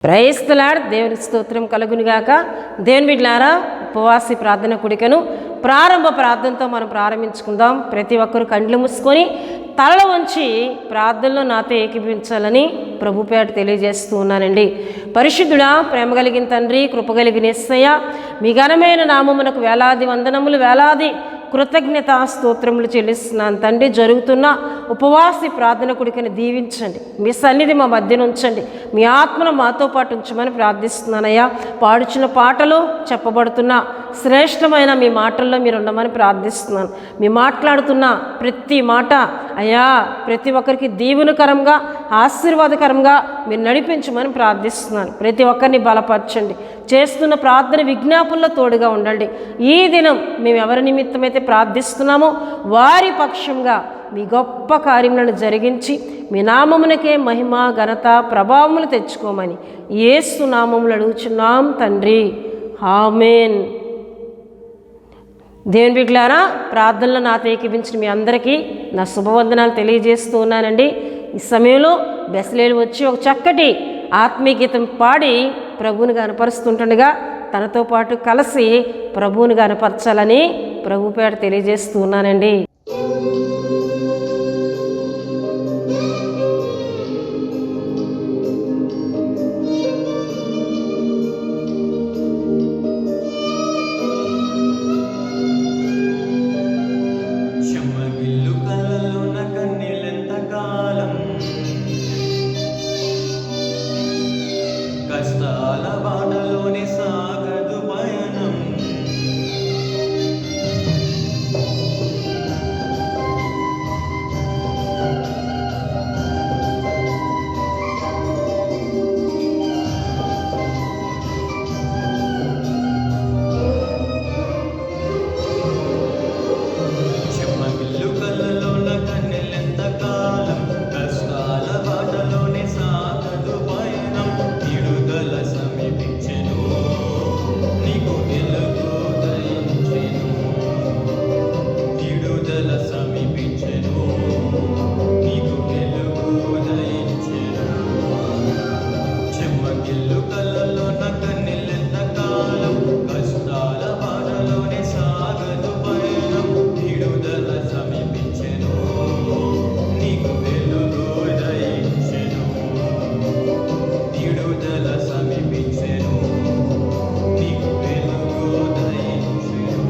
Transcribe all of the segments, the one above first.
Praise the lord. దేవునికి స్తోత్రం కలుగునుగాక. దేవుని బిడ్డలారా, ఉపవాసి ప్రార్థన కూడికను ప్రారంభ ప్రార్థనతో మనం ప్రారంభించుకుందాం. ప్రతి ఒక్కరు కండ్లు మూసుకొని తలలు వంచి ప్రార్థనలో నాతో ఏకీభవించాలని ప్రభుపేట తెలియజేస్తూ ఉన్నానండి. పరిశుద్ధుడా, ప్రేమ కలిగిన తండ్రి, కృప కలిగిన యేసయ్య, మీ ఘనమైన నామమునకు వేలాది వందనములు, వేలాది కృతజ్ఞత స్తోత్రములు చెల్లిస్తున్నాను తండ్రి. జరుగుతున్న ఉపవాసి ప్రార్థన కూడికని దీవించండి. మీ సన్నిధి మా మధ్యన ఉంచండి. మీ ఆత్మను మాతో పాటు ఉంచమని ప్రార్థిస్తున్నానయ్యా. పాడుచున్న పాటలు, చెప్పబడుతున్న శ్రేష్టమైన మీ మాటల్లో మీరు ఉండమని ప్రార్థిస్తున్నాను. మీ మాట్లాడుతున్న ప్రతి మాట అయ్యా ప్రతి ఒక్కరికి దీవెనకరంగా, ఆశీర్వాదకరంగా మీరు నడిపించమని ప్రార్థిస్తున్నాను. ప్రతి ఒక్కరిని బలపరచండి. చేస్తున్న ప్రార్థన విజ్ఞాపనలో తోడుగా ఉండండి. ఈ దినం మేము ఎవరి నిమిత్తమైతే ప్రార్థిస్తున్నామో వారి పక్షంగా మీ గొప్ప కార్యములను జరిగించి మీ నామమునకే మహిమ, ఘనత, ప్రభావములు తెచ్చుకోమని యేసు నామములు అడుగుచున్నాం తండ్రి. ఆమేన్. దేవుని బిడ్డలారా, ప్రార్థనలో నాతో ఏకీభవించిన మీ అందరికీ నా శుభవందనాలు తెలియజేస్తూ ఉన్నానండి. ఈ సమయంలో బెసలేలు వచ్చి ఒక చక్కటి ఆత్మీయ గీతం పాడి ప్రభువుని గనపరుస్తుంటుండగా తనతో పాటు కలిసి ప్రభువుని గనపరచాలని ప్రభు పేట తెలియజేస్తూ ఉన్నానండి. కష్టాల బాటలోనే సాగదు పయనం, చెమ్మగిల్లు కళ్ళలోన కన్నెలెంత కాలం, కష్టాల బాటలోనే సాగదు పయనం, విడుదల సమీపించెను, నీకు వెలుగు దయించెను, విడుదల సమీపించెను, నీకు వెలుగు దయించెను. చెమ్మగిల్లు కళ్ళలోన కన్నెలెంత కాలం, కష్టాల బాటలోనే సాగదు పయనం, విడుదల సమీపించెను, నీకు వెలుగు దయించెను, విడుదల సమీపించెను, నీకు వెలుగు దయించెను.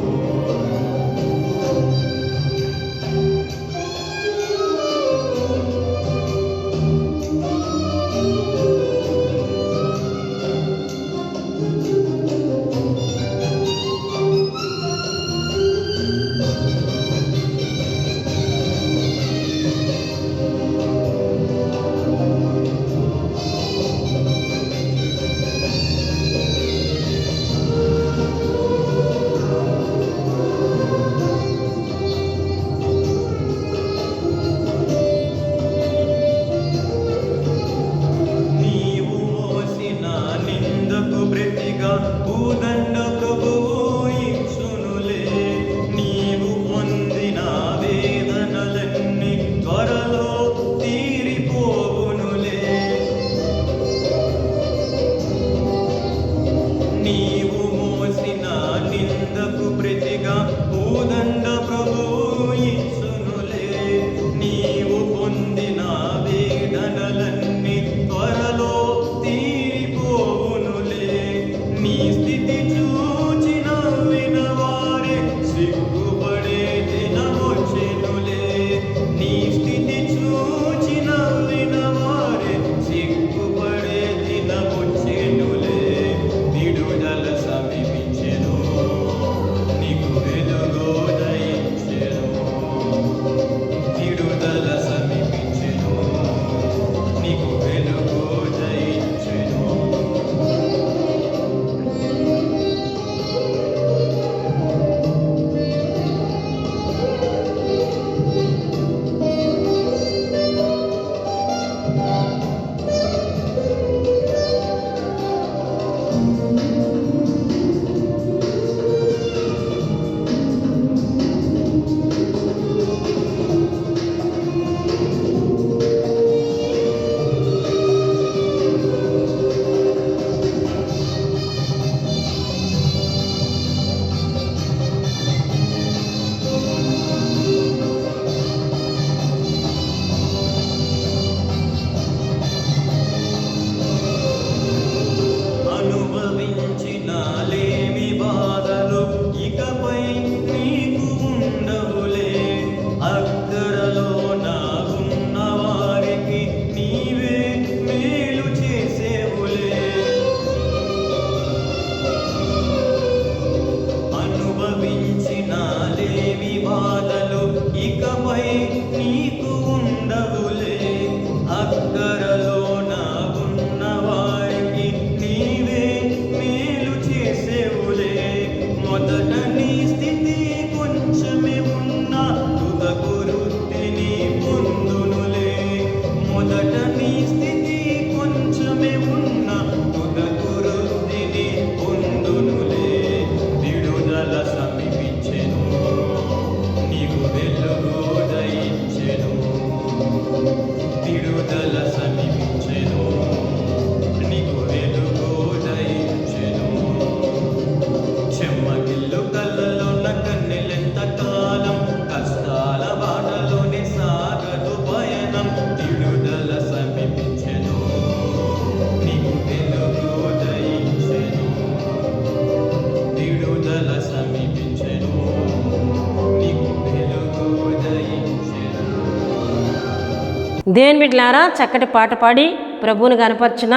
దేవుని బిడ్డలారా, చక్కటి పాట పాడి ప్రభువుని గనపరిచిన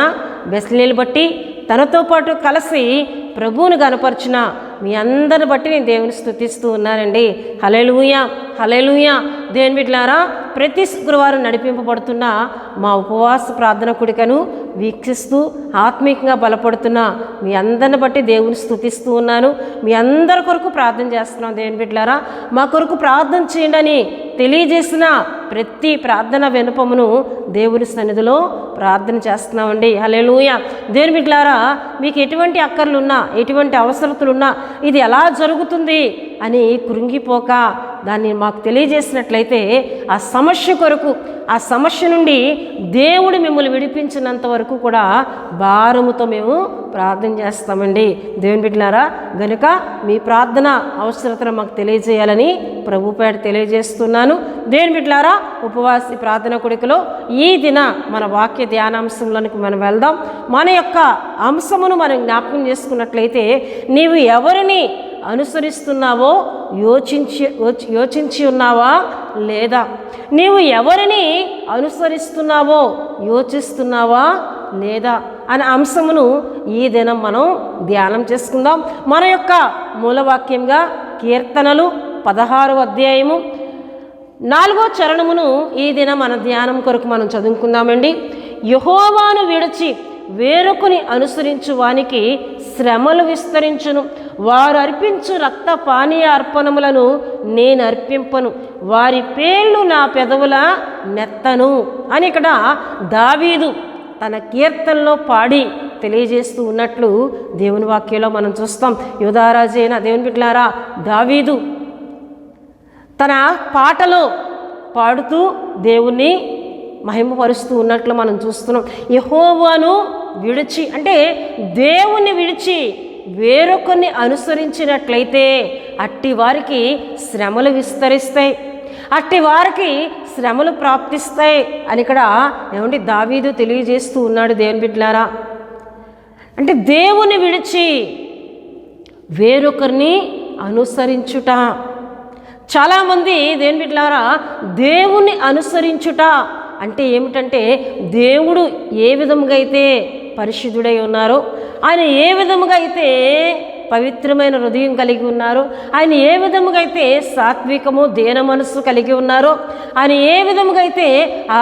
బెస్లీలు బట్టి తనతో పాటు కలిసి ప్రభువుని గనపరిచిన మీ అందరిని బట్టి నేను దేవుని స్తుతిస్తూ ఉన్నానండి. హల్లెలూయా, హల్లెలూయా. దేవుని బిడ్డలారా, ప్రతి శుక్రవారం నడిపింపబడుతున్న మా ఉపవాస ప్రార్థన కూడికను వీక్షిస్తూ ఆత్మీయంగా బలపడుతున్న మీ అందరిని బట్టి దేవుని స్తుతిస్తూ ఉన్నాను. మీ అందరి కొరకు ప్రార్థన చేస్తున్నాం. దేవుని బిడ్డలారా, మా కొరకు ప్రార్థన చేయండి అని తెలియజేసిన ప్రతి ప్రార్థన వినపమును దేవుని సన్నిధిలో ప్రార్థన చేస్తున్నామండి. హల్లెలూయా. దేవుని బిడ్డలారా, మీకు ఎటువంటి అక్కర్లున్నా, ఎటువంటి అవసరతలున్నా ఇది ఎలా జరుగుతుంది అని కృంగిపోక దాన్ని మాకు తెలియజేసినట్లయితే ఆ సమస్య కొరకు, ఆ సమస్య నుండి దేవుడు మిమ్మల్ని విడిపించినంత వరకు కూడా భారముతో మేము ప్రార్థన చేస్తామండి. దేవుని బిడ్డలారా, గనుక మీ ప్రార్థన అవసరతను మాకు తెలియజేయాలని ప్రభుపేట తెలియజేస్తున్నాను. దేవుని బిడ్డలారా, ఉపవాసి ప్రార్థన కూడికలో ఈ దిన మన వాక్య ధ్యానాంశంలోనికి మనం వెళ్దాం. మన యొక్క అంశమును మనం జ్ఞాపకం చేసుకున్నట్లయితే, నీవు ఎవరిని అనుసరిస్తున్నావో యోచించి ఉన్నావా లేదా? నీవు ఎవరిని అనుసరిస్తున్నావో యోచిస్తున్నావా లేదా అనే అంశమును ఈ దినం మనం ధ్యానం చేసుకుందాం. మన యొక్క మూలవాక్యంగా కీర్తనలు 16వ అధ్యాయము 4వ చరణమును ఈ దినం మన ధ్యానం కొరకు మనం చదువుకుందామండి. యెహోవాను విడిచి వేరొకని అనుసరించు వానికి శ్రమలు విస్తరించును. వారు అర్పించు రక్త పానీయ అర్పణములను నేను అర్పింపను. వారి పేర్లు నా పెదవుల నెత్తను అని ఇక్కడ దావీదు తన కీర్తనలో పాడి తెలియజేస్తూ ఉన్నట్లు దేవుని వాక్యంలో మనం చూస్తాం. యోధారాజు అయిన దేవుని బిడ్డలారా, దావీదు తన పాటలో పాడుతూ దేవుణ్ణి మహిమపరుస్తూ ఉన్నట్లు మనం చూస్తున్నాం. యెహోవాను విడిచి అంటే దేవుణ్ణి విడిచి వేరొకరిని అనుసరించినట్లయితే అట్టి వారికి శ్రమలు విస్తరిస్తాయి, అట్టి వారికి శ్రమలు ప్రాప్తిస్తాయి అని ఇక్కడ ఏమంటే దావీదు తెలియజేస్తూ ఉన్నాడు. దేవుని బిడ్డలారా, అంటే దేవుని విడిచి వేరొకరిని అనుసరించుట. చాలామంది దేవుని బిడ్డలారా, దేవుణ్ణి అనుసరించుట అంటే ఏమిటంటే, దేవుడు ఏ విధముగా అయితే పరిశుద్ధుడై ఉన్నారో, ఆయన ఏ విధముగా అయితే పవిత్రమైన హృదయం కలిగి ఉన్నారు, ఆయన ఏ విధముగా అయితే సాత్వికము దీన మనస్సు కలిగి ఉన్నారో, ఆయన ఏ విధముగా అయితే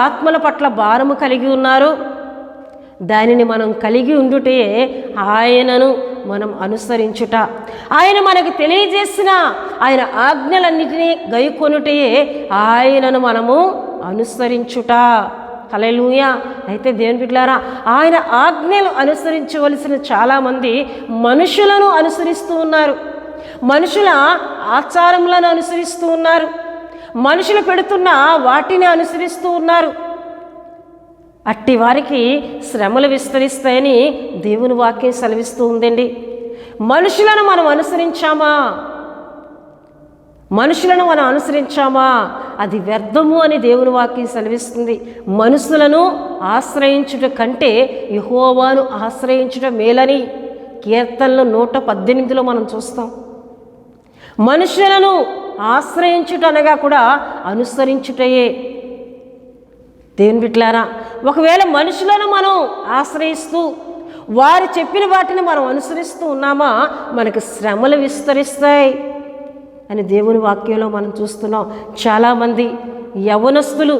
ఆత్మల పట్ల భారము కలిగి ఉన్నారో, దానిని మనం కలిగి ఉండుటే ఆయనను మనం అనుసరించుట. ఆయన మనకు తెలియజేసిన ఆయన ఆజ్ఞలన్నిటినీ గైకొనుటే ఆయనను మనము అనుసరించుట. హల్లెలూయా. అయితే దేవుని బిడ్డలారా, ఆయన ఆజ్ఞలు అనుసరించవలసిన చాలామంది మనుషులను అనుసరిస్తూ ఉన్నారు, మనుషుల ఆచారములను అనుసరిస్తూ ఉన్నారు, మనుషులు పెడుతున్న వాటిని అనుసరిస్తూ ఉన్నారు. అట్టి వారికి శ్రమలు విస్తరిస్తాయని దేవుని వాక్యం సెలవిస్తూ ఉందండి. మనుషులను మనం అనుసరించామా, మనుషులను మనం అనుసరించామా అది వ్యర్థము అని దేవుని వాక్యం సెలవిస్తుంది. మనుషులను ఆశ్రయించుట కంటే యెహోవాను ఆశ్రయించుట మేలని కీర్తనలు 118లో మనం చూస్తాం. మనుషులను ఆశ్రయించుట అనగా కూడా అనుసరించుటయే. దేవుని బిడ్డలారా, ఒకవేళ మనుషులను మనం ఆశ్రయిస్తూ వారు చెప్పిన వాటిని మనం అనుసరిస్తూ ఉన్నామా, మనకు శ్రమలు విస్తరిస్తాయి అని దేవుని వాక్యంలో మనం చూస్తున్నాం. చాలామంది యవ్వనస్తులు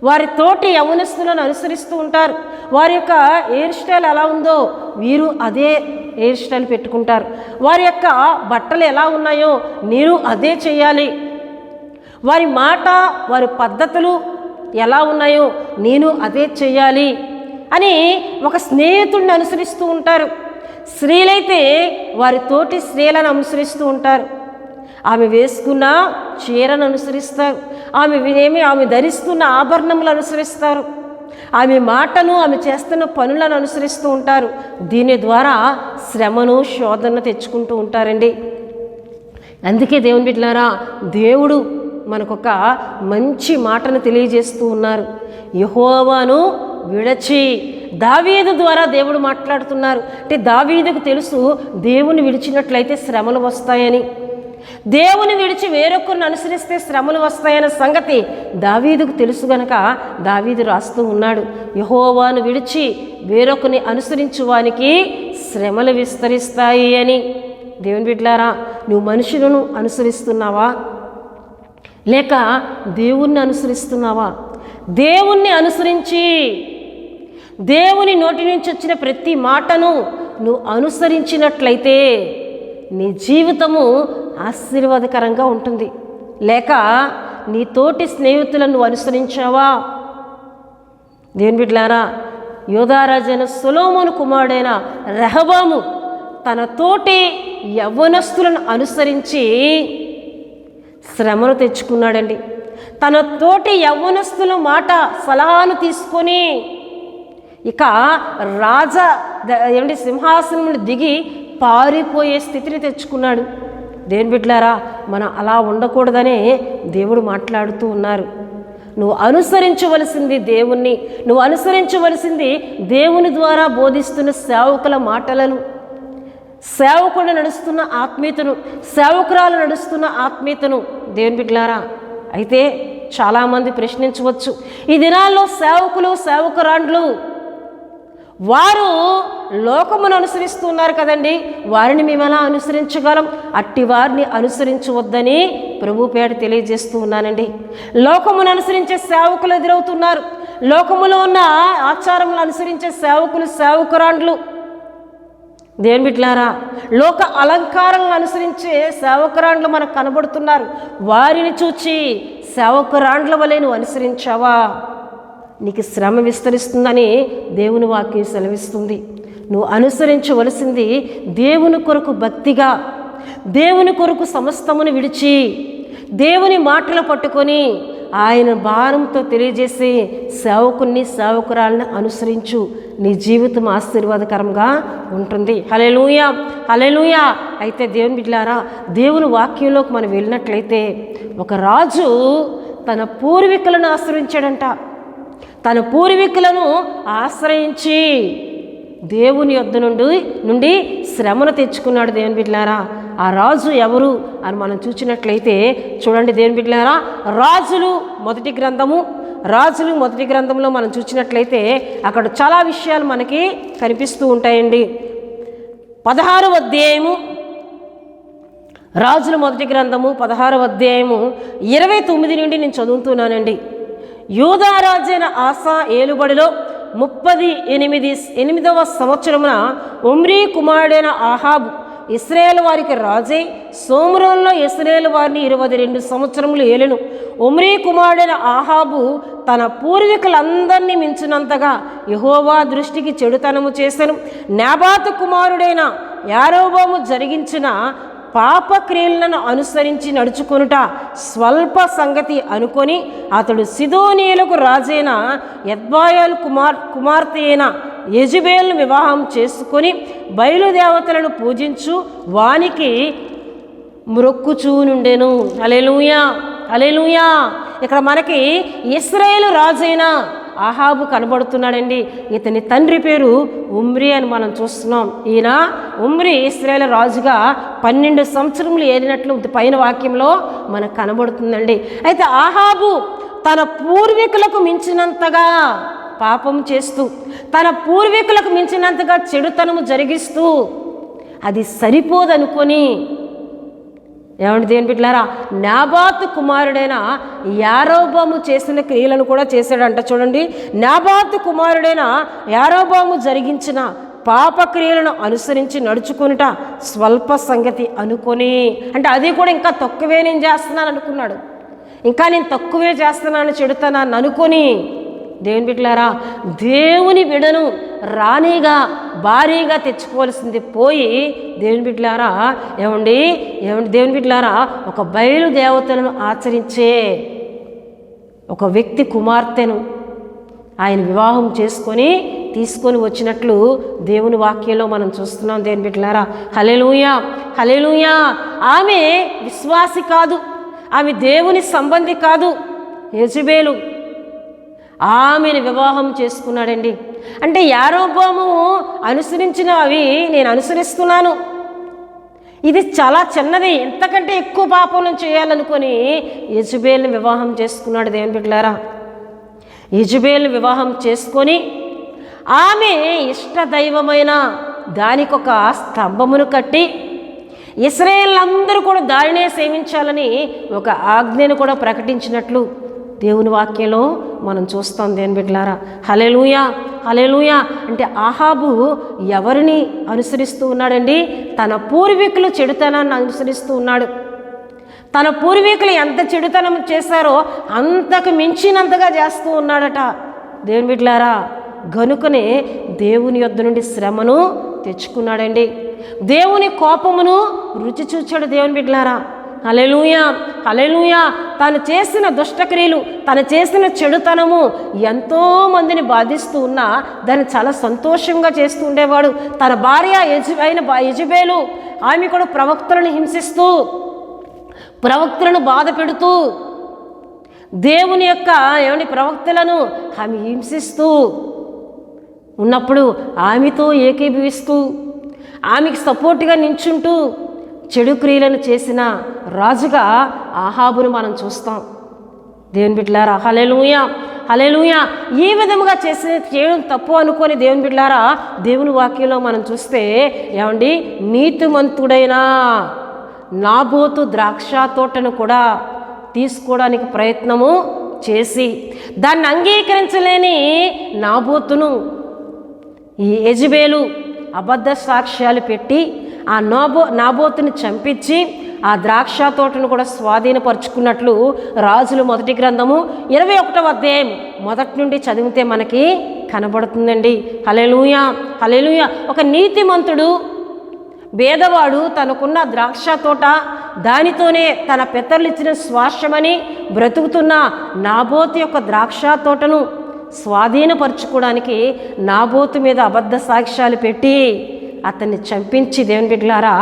వారి తోటి యవ్వనస్తులను అనుసరిస్తూ ఉంటారు. వారి యొక్క హెయిర్ స్టైల్ ఎలా ఉందో వీరు అదే హెయిర్ స్టైల్ పెట్టుకుంటారు. వారి యొక్క బట్టలు ఎలా ఉన్నాయో మీరు అదే చేయాలి. వారి మాట, వారి పద్ధతులు ఎలా ఉన్నాయో నేను అదే చేయాలి అని ఒక స్నేహితుడిని అనుసరిస్తూ ఉంటారు. స్త్రీలైతే వారి తోటి స్త్రీలను అనుసరిస్తూ ఉంటారు. ఆమె వేసుకున్న చీరను అనుసరిస్తారు, ఆమె ధరిస్తున్న ఆభరణములు అనుసరిస్తారు, ఆమె మాటను, ఆమె చేస్తున్న పనులను అనుసరిస్తూ ఉంటారు. దీని ద్వారా శ్రమను, శోధనను తెచ్చుకుంటూ ఉంటారండి. అందుకే దేవుని బిడ్డలారా, దేవుడు మనకొక మంచి మాటను తెలియజేస్తూ ఉన్నారు. యెహోవాను విడిచి, దావీదు ద్వారా దేవుడు మాట్లాడుతున్నారు. అంటే దావీదుకు తెలుసు దేవుని విడిచినట్లయితే శ్రమలు వస్తాయని. దేవుని విడిచి వేరొకరిని అనుసరిస్తే శ్రమలు వస్తాయన్న సంగతి దావీదుకు తెలుసు గనక దావీదు రాస్తూ ఉన్నాడు, యెహోవాను విడిచి వేరొకరిని అనుసరించు వానికి శ్రమలు విస్తరిస్తాయి అని. దేవుని బిడ్డలారా, నువ్వు మనుషులను అనుసరిస్తున్నావా లేక దేవుణ్ణి అనుసరిస్తున్నావా? దేవుణ్ణి అనుసరించి దేవుని నోటి నుంచి వచ్చిన ప్రతి మాటను నువ్వు అనుసరించినట్లయితే నీ జీవితము ఆశీర్వాదకరంగా ఉంటుంది. లేక నీ తోటి స్నేహితులను నువ్వు అనుసరించావా? దేవుని బిడ్డలారా, యోధారాజైన సొలొమోను కుమారుడైన రెహబాము తన తోటి యవ్వనస్తులను అనుసరించి శ్రమను తెచ్చుకున్నాడండి. తన తోటి యవ్వనస్తుల మాట సలహాను తీసుకొని ఇక సింహాసనం దిగి పారిపోయే స్థితిని తెచ్చుకున్నాడు. దేవుని బిడ్డలారా, మనం అలా ఉండకూడదనే దేవుడు మాట్లాడుతూ ఉన్నారు. నువ్వు అనుసరించవలసింది దేవుణ్ణి, నువ్వు అనుసరించవలసింది దేవుని ద్వారా బోధిస్తున్న సేవకుల మాటలను, సేవకుడు నడుస్తున్న ఆత్మీయతను, సేవకురాలు నడుస్తున్న ఆత్మీయతను. దేవుని బిడ్డలారా, అయితే చాలామంది ప్రశ్నించవచ్చు, ఈ దినాల్లో సేవకులు సేవకురాండ్లు వారు లోకమును అనుసరిస్తున్నారు కదండి, వారిని మేము ఎలా అనుసరించగలం? అట్టి వారిని అనుసరించవద్దని ప్రభు పేట తెలియజేస్తూ ఉన్నానండి. లోకమును అనుసరించే సేవకులు ఎదురవుతున్నారు. లోకములో ఉన్న ఆచారములు అనుసరించే సేవకులు సేవకురాండ్లు. దేవుని బిడ్డలారా, లోక అలంకారాలను అనుసరించే సేవకురాండ్లు మనకు కనబడుతున్నారు. వారిని చూచి సేవకురాండ్ల వలె నువ్వు అనుసరించావా? నీకు శ్రమ విస్తరిస్తుందని దేవుని వాక్యం సెలవిస్తుంది. నువ్వు అనుసరించవలసింది దేవుని కొరకు భక్తిగా, దేవుని కొరకు సమస్తమును విడిచి దేవుని మాటలు పట్టుకొని ఆయన భారంతో తెలియజేసి సేవకుని సేవకురాలను అనుసరించు. నీ జీవితం ఆశీర్వాదకరంగా ఉంటుంది. హల్లెలూయా, హల్లెలూయా. అయితే దేవుని బిడ్డలారా, దేవుని వాక్యంలోకి మనం వెళ్ళినట్లయితే ఒక రాజు తన పూర్వీకులను ఆశ్రయించాడంట. తన పూర్వీకులను ఆశ్రయించి దేవుని యొద్ద నుండి శ్రమను తెచ్చుకున్నాడు. దేవుని బిడ్డలారా, ఆ రాజు ఎవరు అని మనం చూసినట్లయితే చూడండి. దేవుని బిడ్డలారా, రాజులు మొదటి గ్రంథంలో మనం చూసినట్లయితే అక్కడ చాలా విషయాలు మనకి కనిపిస్తూ ఉంటాయండి. 16వ అధ్యాయము, రాజుల మొదటి గ్రంథము 16వ అధ్యాయము 29 నుండి నేను చదువుతున్నానండి. యూదా రాజైన ఆసా ఏలుబడిలో 38వ సంవత్సరమున ఒమ్రీ కుమారుడైన ఆహాబు ఇశ్రాయేలు వారికి రాజై సోమరోన్లో ఇశ్రాయేలు వారిని 22 సంవత్సరములు ఏలెను. ఒమ్రీ కుమారుడైన ఆహాబు తన పూర్వీకులందరినీ మించినంతగా యెహోవా దృష్టికి చెడుతనము చేసెను. నాబాతు కుమారుడైన యారోబాము జరిగించిన పాపక్రియలను అనుసరించి నడుచుకొనుట స్వల్ప సంగతి అనుకొని అతడు సిదోనీయులకు రాజైన ఎత్బాయలు కుమార్తె అయిన యెజబెల్ను వివాహం చేసుకొని బయలుదేవతలను పూజించు వానికి మ్రొక్కుచూనుండెను. హల్లెలూయా, హల్లెలూయా. ఇక్కడ మనకి ఇశ్రాయేలు రాజైన ఆహాబు కనబడుతున్నాడండి. ఇతని తండ్రి పేరు ఉమ్రీ అని మనం చూస్తున్నాం. ఈయన ఉమ్రీ ఇశ్రాయేలు రాజుగా 12 సంవత్సరములు ఏలినట్లు పైన వాక్యంలో మనకు కనబడుతుందండి. అయితే ఆహాబు తన పూర్వీకులకు మించినంతగా పాపం చేస్తూ, తన పూర్వీకులకు మించినంతగా చెడుతనము జరిగిస్తూ అది సరిపోదనుకొని ఏమంటే దేవుని బిడ్డలారా, నాబాతు కుమారుడైన యారోబాము చేసిన క్రియలను కూడా చేశాడంట. చూడండి, నాబాతు కుమారుడైన యారోబాము జరిగించిన పాపక్రియలను అనుసరించి నడుచుకునుట స్వల్ప సంగతి అనుకొని, అంటే అది కూడా ఇంకా తక్కువే నేను చేస్తున్నాను అనుకున్నాడు. ఇంకా నేను తక్కువే చేస్తున్నాను, చెడుతున్నాను అనుకొని దేవుని బిడ్డలారా, దేవుని బిడను రాణిగా భారీగా తెచ్చుకోవాల్సింది పోయి దేవుని బిడ్డలారా ఏమండి దేవుని బిడ్డలారా ఒక బయలుదేవతలను ఆచరించే ఒక వ్యక్తి కుమార్తెను ఆయన వివాహం తీసుకొని వచ్చినట్లు దేవుని వాక్యంలో మనం చూస్తున్నాం. దేవుని బిడ్డలారా, హల్లెలూయా, హల్లెలూయా. ఆమె విశ్వాసి కాదు, ఆమె దేవుని సంబంధి కాదు. యెజబెలు ఆమెను వివాహం చేసుకున్నాడండి. అంటే యారోబాము అనుసరించినవి నేను అనుసరిస్తున్నాను, ఇది చాలా చిన్నది, ఇంతకంటే ఎక్కువ పాపం చేయాలనుకొని యెజబేలుని వివాహం చేసుకున్నాడు. దేవుని బిడ్డలారా, యెజబేలుని వివాహం చేసుకొని ఆమె ఇష్ట దైవమైన దానికొక స్తంభమును కట్టి ఇశ్రాయేలులందరూ కూడా దానినే సేవించాలని ఒక ఆజ్ఞను కూడా ప్రకటించినట్లు దేవుని వాక్యంలో మనం చూస్తాం. దేవుని బిడ్డలారా, హల్లెలూయా హల్లెలూయా. అంటే ఆహాబు ఎవరిని అనుసరిస్తూ ఉన్నాడండి? తన పూర్వీకులు చెడుతనాన్ని అనుసరిస్తూ ఉన్నాడు. తన పూర్వీకులు ఎంత చెడుతనం చేశారో అంతకు మించినంతగా చేస్తూ ఉన్నాడట. దేవుని బిడ్డలారా, గనుకనే దేవుని యొద్ద నుండి శ్రమను తెచ్చుకున్నాడండి. దేవుని కోపమును రుచి చూచాడు. దేవుని బిడ్డలారా, హల్లెలూయా హల్లెలూయా. తను చేసిన దుష్టక్రియలు, తను చేసిన చెడుతనము ఎంతో మందిని బాధిస్తూ ఉన్నా దాన్ని చాలా సంతోషంగా చేస్తూ ఉండేవాడు. తన భార్య యెజబేలు ఆమె కూడా ప్రవక్తలను హింసిస్తూ, ప్రవక్తలను బాధ పెడుతూ, దేవుని యొక్క ప్రవక్తలను ఆమె హింసిస్తూ ఉన్నప్పుడు ఆమెతో ఏకీభవిస్తూ, ఆమెకి సపోర్ట్గా నించుంటూ చెడు క్రియలను చేసిన రాజుగా ఆహాబును మనం చూస్తాం. దేవుని బిడ్డలారా, హల్లెలూయా హల్లెలూయా. ఈ విధముగా చేయడం తప్పు అనుకొని దేవుని బిడ్డలారా, దేవుని వాక్యంలో మనం చూస్తే ఏమండి, నీతిమంతుడైన నాబోతు ద్రాక్ష తోటను కూడా తీసుకోవడానికి ప్రయత్నము చేసి దాన్ని అంగీకరించలేని నాబోతును ఈ యెజబేలు అబద్ధ సాక్ష్యాలు పెట్టి ఆ నాబోతుని చంపించి ఆ ద్రాక్ష తోటను కూడా స్వాధీనపరుచుకున్నట్లు రాజులు మొదటి గ్రంథము 21వ అధ్యాయం మొదటి నుండి చదివితే మనకి కనబడుతుందండి. హల్లెలూయా హల్లెలూయా. ఒక నీతిమంతుడు పేదవాడు తనకున్న ద్రాక్ష తోట, దానితోనే తన పితరులు ఇచ్చిన స్వాస్థ్యమని బ్రతుకుతున్న నాబోతు యొక్క ద్రాక్ష తోటను స్వాధీనపరచుకోవడానికి నాబోతు మీద అబద్ధ సాక్ష్యాలు పెట్టి అతన్ని చంపించి దేవుని బిడ్డలారా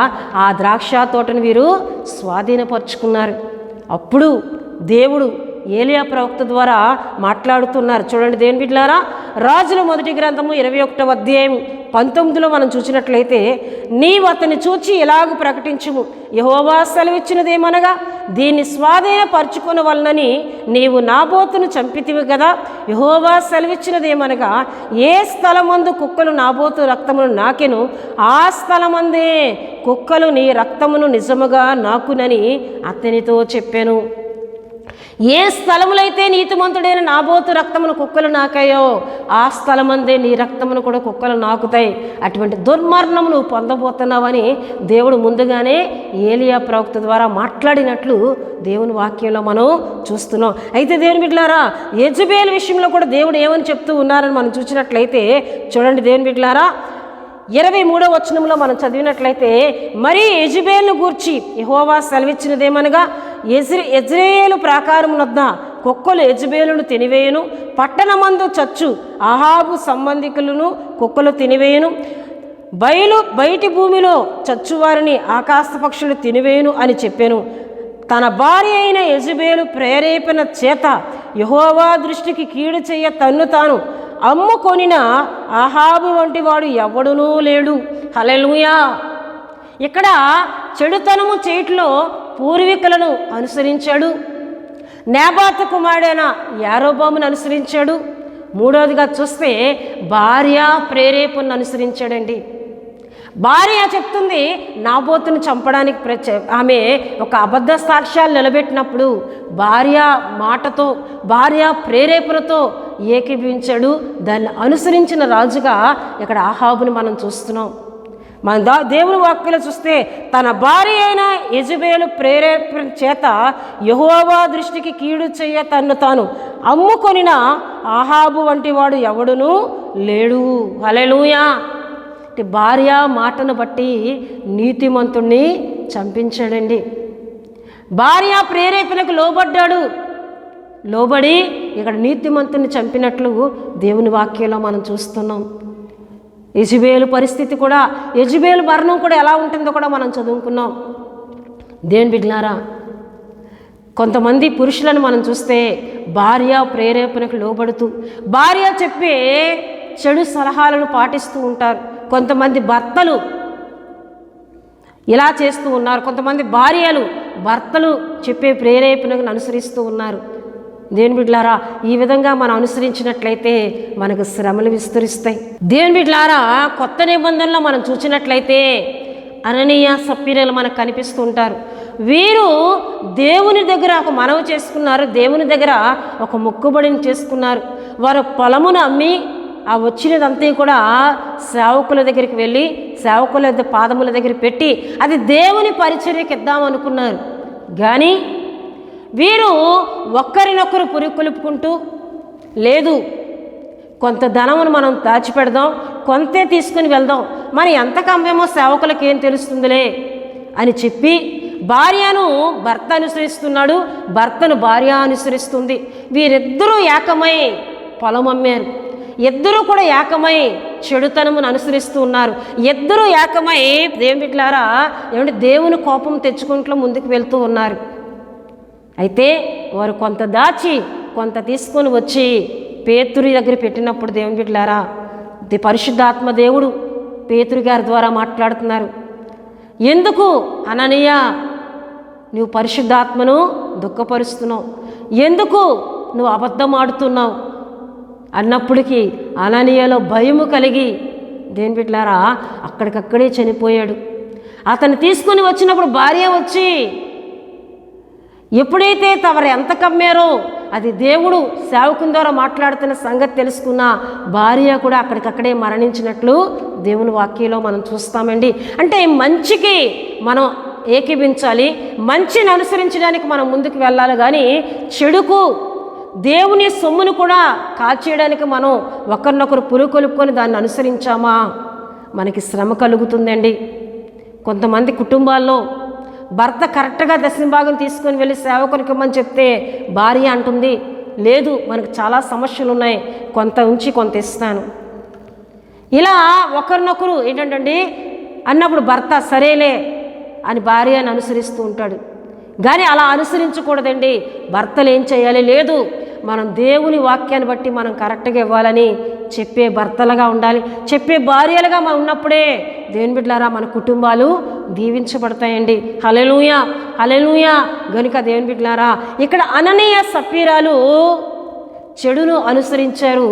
ఆ ద్రాక్ష తోటను వీరు స్వాధీనపరుచుకున్నారు. అప్పుడు దేవుడు ఏలియా ప్రవక్త ద్వారా మాట్లాడుతున్నారు. చూడండి దేవుని బిడ్డలారా, రాజుల మొదటి గ్రంథము 21వ అధ్యాయం 19లో మనం చూసినట్లయితే, నీవు అతన్ని చూచి ఎలాగూ ప్రకటించుము, యెహోవా సెలవిచ్చినదేమనగా దీన్ని స్వాధీనపరచుకుని వలనని నీవు నాబోతును చంపితివి కదా. యెహోవా సెలవిచ్చినదేమనగా ఏ స్థలమందు కుక్కలు నాబోతు రక్తమును నాకెను ఆ స్థలమందే కుక్కలు నీ రక్తమును నిజముగా నాకునని అతనితో చెప్పాను. ఏ స్థలములైతే నీతిమంతుడైన నాబోతు రక్తమును కుక్కలు నాకాయో ఆ స్థలమందే నీ రక్తమును కూడా కుక్కలు నాకుతాయి. అటువంటి దుర్మరణము నువ్వు పొందబోతున్నావని దేవుడు ముందుగానే ఏలియా ప్రవక్త ద్వారా మాట్లాడినట్లు దేవుని వాక్యంలో మనం చూస్తున్నాం. అయితే దేవుని బిడ్డలారా, యెజబేలు విషయంలో కూడా దేవుడు ఏమని చెప్తూ ఉన్నారని మనం చూసినట్లయితే చూడండి దేవుని బిడ్డలారా, 23వ వచనంలో మనం చదివినట్లయితే, మరి యెజబేలును గూర్చి యెహోవా సెలవిచ్చినదేమనగా యెజ్రెయేలు ప్రాకారమునొద్ద కుక్కలు యెజబేలును తినివేయును, పట్టణమందు చచ్చు అహాబు సంబంధికులను కుక్కలు తినివేయును, బయటి భూమిలో చచ్చువారిని ఆకాశ పక్షులు తినివేయును అని చెప్పాను. తన భార్య అయిన యెజబేలు ప్రేరేపణ చేత యెహోవా దృష్టికి కీడు చెయ్య తన్ను తాను అమ్ముకొనిన అహాబు వంటి వాడు ఎవడునూ లేడు. హల్లెలూయా. ఇక్కడ చెడుతనము చేయట్లో పూర్వీకులను అనుసరించాడు, నేబాతు కుమారుడైన యారోబామును అనుసరించాడు. మూడవదిగా చూస్తే భార్య ప్రేరేపణను అనుసరించాడండి. భార్య చెప్తుంది నాబోతును చంపడానికి ఆమె ఒక అబద్ధ సాక్ష్యాలు నిలబెట్టినప్పుడు భార్య మాటతో, భార్య ప్రేరేపణతో ఏకీభవించాడు. దాన్ని అనుసరించిన రాజుగా ఇక్కడ ఆహాబుని మనం చూస్తున్నాం. మన దేవుని వాక్యంలో చూస్తే తన భార్య అయిన యెజబేలు ప్రేరేపణ చేత యెహోవా దృష్టికి కీడు చెయ్య తన్ను తాను అమ్ముకొనిన ఆహాబు వంటి వాడు ఎవడునూ లేడు. హల్లెలూయా. భార్య మాటను బట్టి నీతిమంతుణ్ణి చంపించాడండి. భార్య ప్రేరేపణకు లోబడ్డాడు. లోబడి ఇక్కడ నీతిమంతుని చంపినట్లు దేవుని వాక్యంలో మనం చూస్తున్నాం. యెజబేలు పరిస్థితి కూడా, యెజబేలు మరణం కూడా ఎలా ఉంటుందో కూడా మనం చదువుకున్నాం. దేవుని బిడ్డలారా, కొంతమంది పురుషులను మనం చూస్తే భార్య ప్రేరేపణకు లోబడుతూ భార్య చెప్పే చెడు సలహాలను పాటిస్తూ ఉంటారు. కొంతమంది భర్తలు ఇలా చేస్తూ ఉన్నారు. కొంతమంది భార్యలు భర్తలు చెప్పే ప్రేరేపణను అనుసరిస్తూ ఉన్నారు. దేవుని బిడ్డలారా, ఈ విధంగా మనం అనుసరించినట్లయితే మనకు శ్రమలు విస్తరిస్తాయి. దేవుని బిడ్డలారా, కొత్త నిబంధనలో మనం చూసినట్లయితే అననీయ సప్పీరాలు మనకు కనిపిస్తూ ఉంటారు. వీరు దేవుని దగ్గర ఒక మనవి చేసుకున్నారు, దేవుని దగ్గర ఒక మొక్కుబడిని చేసుకున్నారు. వారు పొలమును అమ్మి ఆ వచ్చినదంతా కూడా సేవకుల దగ్గరికి వెళ్ళి సేవకుల పాదముల దగ్గర పెట్టి అది దేవుని పరిచర్యకి ఇద్దామనుకున్నారు. కానీ వీరు ఒక్కరినొక్కరు పురుకొలుపుకుంటూ, లేదు కొంత ధనమును మనం దాచిపెడదాం, కొంతే తీసుకుని వెళ్దాం, మరి ఎంత కమ్మేమో సేవకులకి ఏం తెలుస్తుందిలే అని చెప్పి భార్యను భర్త అనుసరిస్తున్నాడు, భర్తను భార్య అనుసరిస్తుంది. వీరిద్దరూ ఏకమై పొలం అమ్మారు. ఇద్దరూ కూడా ఏకమై చెడుతనమును అనుసరిస్తూ ఉన్నారు. ఇద్దరూ ఏకమై దేవుని బిడ్డలారా ఏమంటే దేవుని కోపం తెచ్చుకుంటూ ముందుకు వెళ్తూ ఉన్నారు. అయితే వారు కొంత దాచి కొంత తీసుకొని వచ్చి పేతురు దగ్గర పెట్టినప్పుడు దేవుని బిడ్డలారా పరిశుద్ధాత్మ దేవుడు పేతురు గారి ద్వారా మాట్లాడుతున్నారు. ఎందుకు అననీయ నువ్వు పరిశుద్ధాత్మను దుఃఖపరుస్తున్నావు, ఎందుకు నువ్వు అబద్ధం ఆడుతున్నావు అన్నప్పటికీ అననీయలో భయము కలిగి దేవుని బిడ్డలారా అక్కడికక్కడే చనిపోయాడు. అతను తీసుకొని వచ్చినప్పుడు భార్య వచ్చి ఎప్పుడైతే తమరు ఎంత కమ్మారో అది దేవుడు సేవకుని ద్వారా మాట్లాడుతున్న సంగతి తెలుసుకున్న భార్య కూడా అక్కడికక్కడే మరణించినట్లు దేవుని వాక్యంలో మనం చూస్తామండి. అంటే మంచికి మనం ఏకీభించాలి, మంచిని అనుసరించడానికి మనం ముందుకు వెళ్ళాలి. కానీ చెడుకు దేవుని సొమ్మును కూడా కాల్చేయడానికి మనం ఒకరినొకరు పురుకొలుపుకొని దాన్ని అనుసరించామా మనకి శ్రమ కలుగుతుందండి. కొంతమంది కుటుంబాల్లో భర్త కరెక్ట్గా దశంభాగం తీసుకొని వెళ్ళి సేవకునికి ఇమ్మని చెప్తే భార్య అంటుంది, లేదు మనకు చాలా సమస్యలు ఉన్నాయి, కొంత ఉంచి కొంత ఇస్తాను. ఇలా ఒకరినొకరు ఏంటంటే అన్నప్పుడు భర్త సరేలే అని భార్యను అనుసరిస్తూ ఉంటాడు. కానీ అలా అనుసరించకూడదండి. భర్తలు ఏం చేయాలి, లేదు మనం దేవుని వాక్యాన్ని బట్టి మనం కరెక్ట్గా ఇవ్వాలని చెప్పే భర్తలుగా ఉండాలి, చెప్పే భార్యలుగా మనం ఉన్నప్పుడే దేవుని బిడ్డలారా మన కుటుంబాలు దీవించబడతాయండి. హల్లెలూయా హల్లెలూయా. గనుక దేవుని బిడ్డలారా ఇక్కడ అననీయ సప్పీరాలు చెడును అనుసరించారు,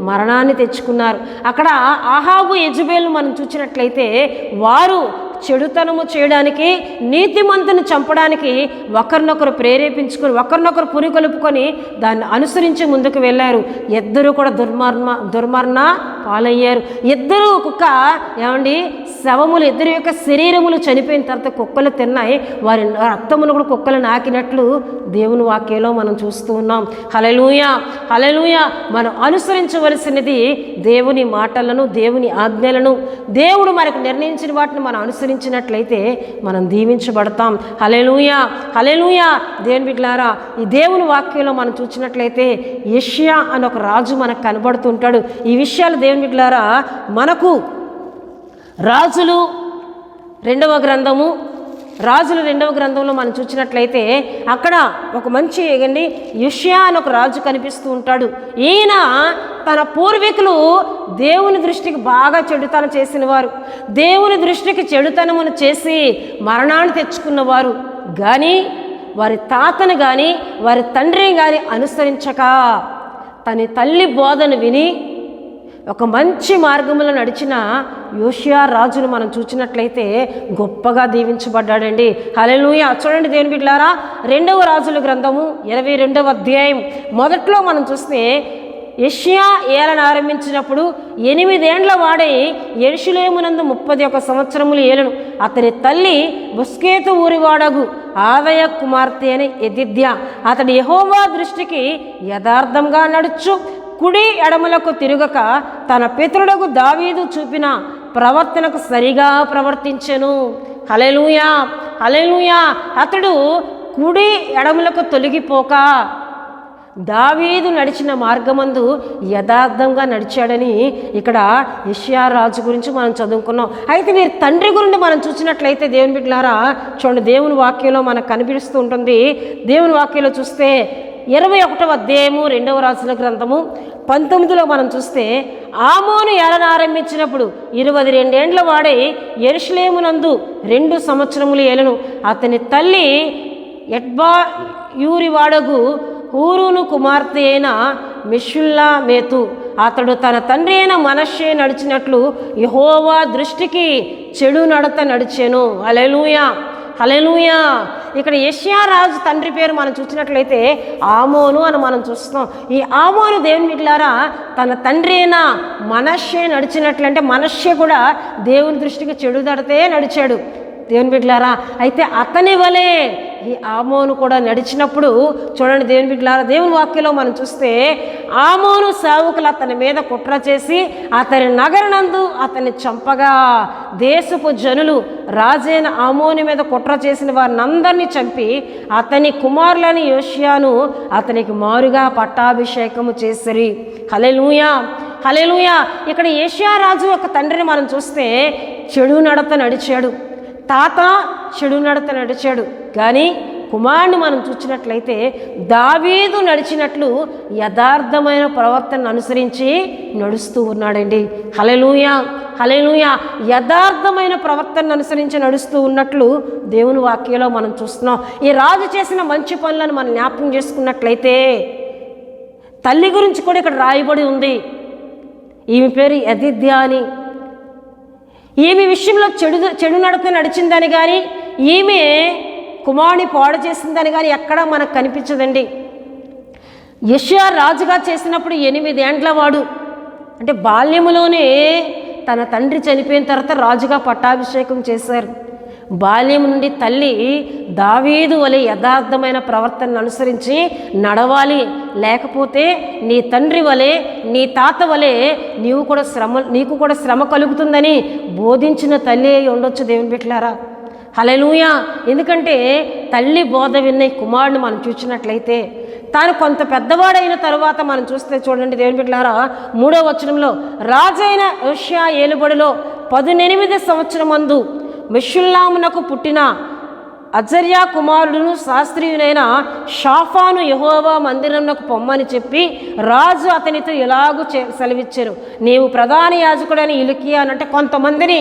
మరణాన్ని తెచ్చుకున్నారు. అక్కడ ఆహాబు యెజబెలు మనం చూసినట్లయితే వారు చెడుతనము చేయడానికి, నీతిమంతుని చంపడానికి ఒకరినొకరు ప్రేరేపించుకొని ఒకరినొకరు పురికొలుపుకొని దాన్ని అనుసరించి ముందుకు వెళ్ళారు. ఇద్దరు కూడా దుర్మరణ పాలయ్యారు. ఇద్దరు కుక్క ఏమండి శవములు, ఇద్దరి యొక్క శరీరములు చనిపోయిన తర్వాత కుక్కలు తిన్నాయి, వారి రక్తమును కూడా కుక్కలు నాకినట్లు దేవుని వాక్యంలో మనం చూస్తూ ఉన్నాం. హల్లెలూయా హల్లెలూయా. మనం అనుసరించవలసినది దేవుని మాటలను, దేవుని ఆజ్ఞలను, దేవుడు మనకు నిర్ణయించిన వాటిని మనం అనుసరించినట్లయితే మనం దీవించబడతాం. హల్లెలూయా హల్లెలూయా. దేవుని బిడ్డలారా ఈ దేవుని వాక్యంలో మనం చూసినట్లయితే యెషయా అని ఒక రాజు మనకు కనబడుతుంటాడు. ఈ విషయాలు దేవుని బిడ్డలారా మనకు రాజులు రెండవ గ్రంథంలో మనం చూసినట్లయితే అక్కడ ఒక మంచి యెషయా అని ఒక రాజు కనిపిస్తూ ఉంటాడు. ఈయన తన పూర్వీకులు దేవుని దృష్టికి బాగా చెడుతనం చేసిన వారు, దేవుని దృష్టికి చెడుతనమును చేసి మరణాన్ని తెచ్చుకున్నవారు. కానీ వారి తాతను కానీ వారి తండ్రిని కానీ అనుసరించక తన తల్లి బోధను విని ఒక మంచి మార్గంలో నడిచిన యోషియా రాజును మనం చూసినట్లయితే గొప్పగా దీవించబడ్డాడండి. హల్లెలూయా. చూడండి దేవుని బిడ్డలారా 2వ రాజుల గ్రంథము 22వ అధ్యాయం మొదట్లో మనం చూస్తే యెషయా ఏలన ఆరంభించినప్పుడు 8 ఏండ్ల వాడై యెరూషలేమునందు 31 సంవత్సరములు ఏలను. అతని తల్లి బొస్కేతు ఊరివాడగు ఆదయ కుమార్తె అని యెదిద్య. అతడు యెహోవా దృష్టికి యథార్థంగా నడుచు కుడి ఎడమలకు తిరుగక తన పితరుడకు దావీదు చూపిన ప్రవర్తనకు సరిగా ప్రవర్తించెను. హల్లెలూయా హల్లెలూయా. అతడు కుడి ఎడమలకు తొలగిపోక దావీదు నడిచిన మార్గమందు యథార్థంగా నడిచాడని ఇక్కడ యెషయా రాజు గురించి మనం చదువుకున్నాం. అయితే వీరి తండ్రి గురించి మనం చూసినట్లయితే దేవుని బిడ్డలారా చూడండి దేవుని వాక్యంలో మనకు కనిపిస్తూ ఉంటుంది. దేవుని వాక్యంలో చూస్తే 21వ అధ్యాయము 2వ రాజుల గ్రంథము 19లో మనం చూస్తే ఆమోను ఏలన ఆరంభించినప్పుడు 22 ఏండ్ల వాడై యెరూషలేమునందు 2 సంవత్సరములు ఏలెను. అతని తల్లి ఎట్బా యూరి వాడగు హూరును కుమార్తె అయిన మెషుల్లామెతు. అతడు తన తండ్రి అయిన మనష్షే నడిచినట్లు యెహోవా దృష్టికి చెడు నడత నడిచెను. హల్లెలూయా, హల్లెలూయా. ఇక్కడ యెషయా రాజు తండ్రి పేరు మనం చూసినట్లయితే ఆమోను అని మనం చూస్తున్నాం. ఈ ఆమోను దేవుని బిడ్డలారా తన తండ్రి అయిన మనష్షే నడిచినట్లంటే మనష్షే కూడా దేవుని దృష్టికి చెడు నడతే నడిచాడు దేవుని బిడ్డలారా. అయితే అతని వలె ఈ ఆమోను కూడా నడిచినప్పుడు చూడండి దేవుని బిడ్డలారా, దేవుని వాక్యంలో మనం చూస్తే ఆమోను సేవకులు అతని మీద కుట్ర చేసి అతని నగరనందు అతన్ని చంపగా దేశపు జనులు రాజైన ఆమోను మీద కుట్ర చేసిన వారిని అందరినీ చంపి అతని కుమారులని యోషియాను అతనికి మారుగా పట్టాభిషేకము చేసిరి. హల్లెలూయా, హల్లెలూయా. ఇక్కడ యోషియా రాజు యొక్క తండ్రిని మనం చూస్తే చెడు నడత నడిచాడు, తాత చెడు నడత నడిచాడు. కానీ కుమారుని మనం చూసినట్లయితే దావీదు నడిచినట్లు యథార్థమైన ప్రవర్తనను అనుసరించి నడుస్తూ ఉన్నాడండి. హల్లెలూయా, హల్లెలూయా. యథార్థమైన ప్రవర్తనను అనుసరించి నడుస్తూ ఉన్నట్లు దేవుని వాక్యంలో మనం చూస్తున్నాం. ఈ రాజు చేసిన మంచి పనులను మనం జ్ఞాపకం చేసుకున్నట్లయితే తల్లి గురించి కూడా ఇక్కడ రాయబడి ఉంది. ఈమె పేరు యదిద్యా అని. ఈమె విషయంలో చెడు నడత నడిచిందని కానీ ఈమె కుమారుని పాడు చేసిందని కానీ ఎక్కడా మనకు కనిపించదండి. యెషయా రాజుగా చేసినప్పుడు 8 ఏండ్ల వాడు, అంటే బాల్యములోనే తన తండ్రి చనిపోయిన తర్వాత రాజుగా పట్టాభిషేకం చేశారు. బాల్యం నుండి తల్లి దావీదు వలె యథార్థమైన ప్రవర్తనను అనుసరించి నడవాలి, లేకపోతే నీ తండ్రి వలె నీ తాత వలె నీకు కూడా శ్రమ కలుగుతుందని బోధించిన తల్లి అయి ఉండొచ్చు దేవుని బిడ్డలారా. హల్లెలూయా. ఎందుకంటే తల్లి బోధ విన్న కుమారుడిని మనం చూసినట్లయితే తాను కొంత పెద్దవాడైన తరువాత మనం చూస్తే చూడండి దేవుని బిడ్డలారా 3వ వచనంలో రాజైన యోషియా ఏలుబడిలో 18 సంవత్సరమందు మెషుల్లామునకు పుట్టిన అజర్యా కుమారుడును శాస్త్రీయునైన షాఫాను యెహోవా మందిరమునకు పొమ్మని చెప్పి రాజు అతనితో ఎలాగూ సెలవిచ్చారు. నీవు ప్రధాన యాజకుడైన హిల్కీయా అంటే కొంతమందిని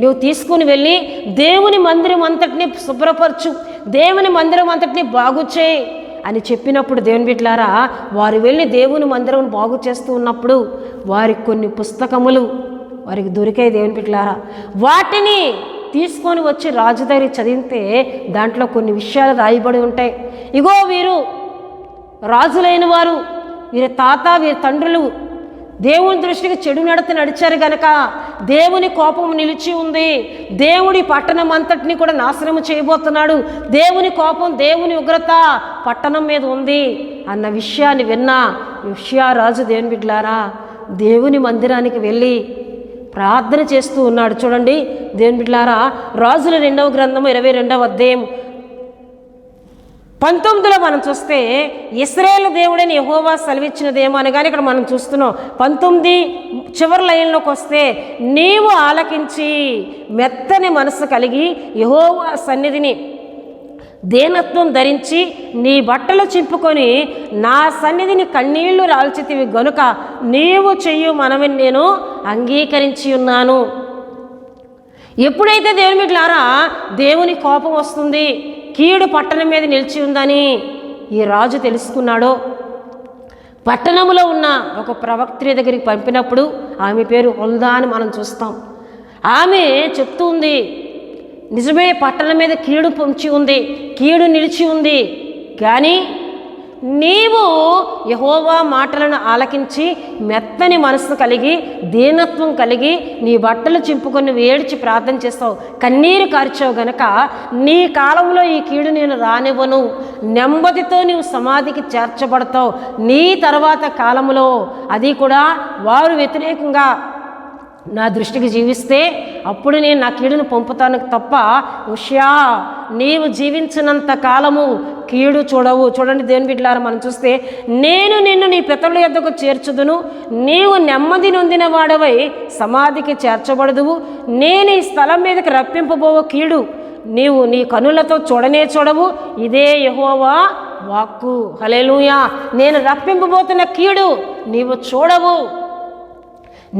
నువ్వు తీసుకుని వెళ్ళి దేవుని మందిరం అంతటిని శుభ్రపరచు, దేవుని మందిరం అంతటిని బాగు చేయి అని చెప్పినప్పుడు దేవుని బిడ్డలారా వారు వెళ్ళి దేవుని మందిరం బాగు చేస్తూ ఉన్నప్పుడు వారికి కొన్ని పుస్తకములు వారికి దొరికాయి దేవుని బిడ్డలారా. వాటిని తీసుకొని వచ్చి రాజు దగ్గర చదివితే దాంట్లో కొన్ని విషయాలు రాయబడి ఉంటాయి. ఇగో వీరు రాజులైన వారు, వీరి తాత వీరి తండ్రులు దేవుని దృష్టికి చెడు నడత నడిచారు గనక దేవుని కోపం నిలిచి ఉంది, దేవుడి పట్టణం అంతటిని కూడా నాశనం చేయబోతున్నాడు, దేవుని కోపం దేవుని ఉగ్రత పట్టణం మీద ఉంది అన్న విషయాన్ని విన్నా యోషియా రాజు దేవుని బిడ్డలారా దేవుని మందిరానికి వెళ్ళి ప్రార్థన చేస్తూ ఉన్నాడు. చూడండి దేవుని బిడ్డలారా రాజుల 2వ గ్రంథము 22వ అధ్యాయం 19లో మనం చూస్తే ఇశ్రాయేలు దేవుడని యెహోవా సెలవిచ్చినదేమో అని కానీ ఇక్కడ మనం చూస్తున్నాం. 19 చివరి లైన్లోకి వస్తే నీవు ఆలకించి మెత్తని మనసు కలిగి యెహోవా సన్నిధిని దేనత్వం ధరించి నీ బట్టలు చింపుకొని నా సన్నిధిని కన్నీళ్లు రాల్చితివి గనుక నీవు చెయ్యు మనవిని నేను అంగీకరించి ఉన్నాను. ఎప్పుడైతే దేవుని బిడ్డలారా దేవుని కోపం వస్తుంది, కీడు పట్టణం మీద నిలిచి ఉందని ఈ రాజు తెలుసుకున్నాడో పట్టణంలో ఉన్న ఒక ప్రవక్త్రి దగ్గరికి పంపినప్పుడు ఆమె పేరు హుల్దా అని మనం చూస్తాం. ఆమె చెప్తూ ఉంది నిజమే పట్టణం మీద కీడు పొంచి ఉంది, కీడు నిలిచి ఉంది, కానీ నీవు యెహోవా మాటలను ఆలకించి మెత్తని మనసు కలిగి దీనత్వం కలిగి నీ బట్టలు చింపుకొని ఏడ్చి ప్రార్థన చేస్తావు, కన్నీరు కార్చావు గనక నీ కాలంలో ఈ కీడు నేను రానివ్వను, నెమ్మదితో నీవు సమాధికి చేర్చబడతావు. నీ తర్వాత కాలంలో అది కూడా వారు వ్యతిరేకంగా నా దృష్టికి జీవిస్తే అప్పుడు నేను నా కీడును పంపుతాను తప్ప ఉష్యా నీవు జీవించినంత కాలము కీడు చూడవు. చూడండి దేవుని బిడ్డలారా మనం చూస్తే నేను నిన్ను నీ పితరుల యొద్దకు చేర్చుదును, నీవు నెమ్మది నొందిన వాడవై సమాధికి చేర్చబడదువు, నేను ఈ స్థలం మీదకి రప్పింపబోవు కీడు నీవు నీ కనులతో చూడనే చూడవు, ఇదే యెహోవా వాక్కు. హల్లెలూయా. నేను రప్పింపబోతున్న కీడు నీవు చూడవు.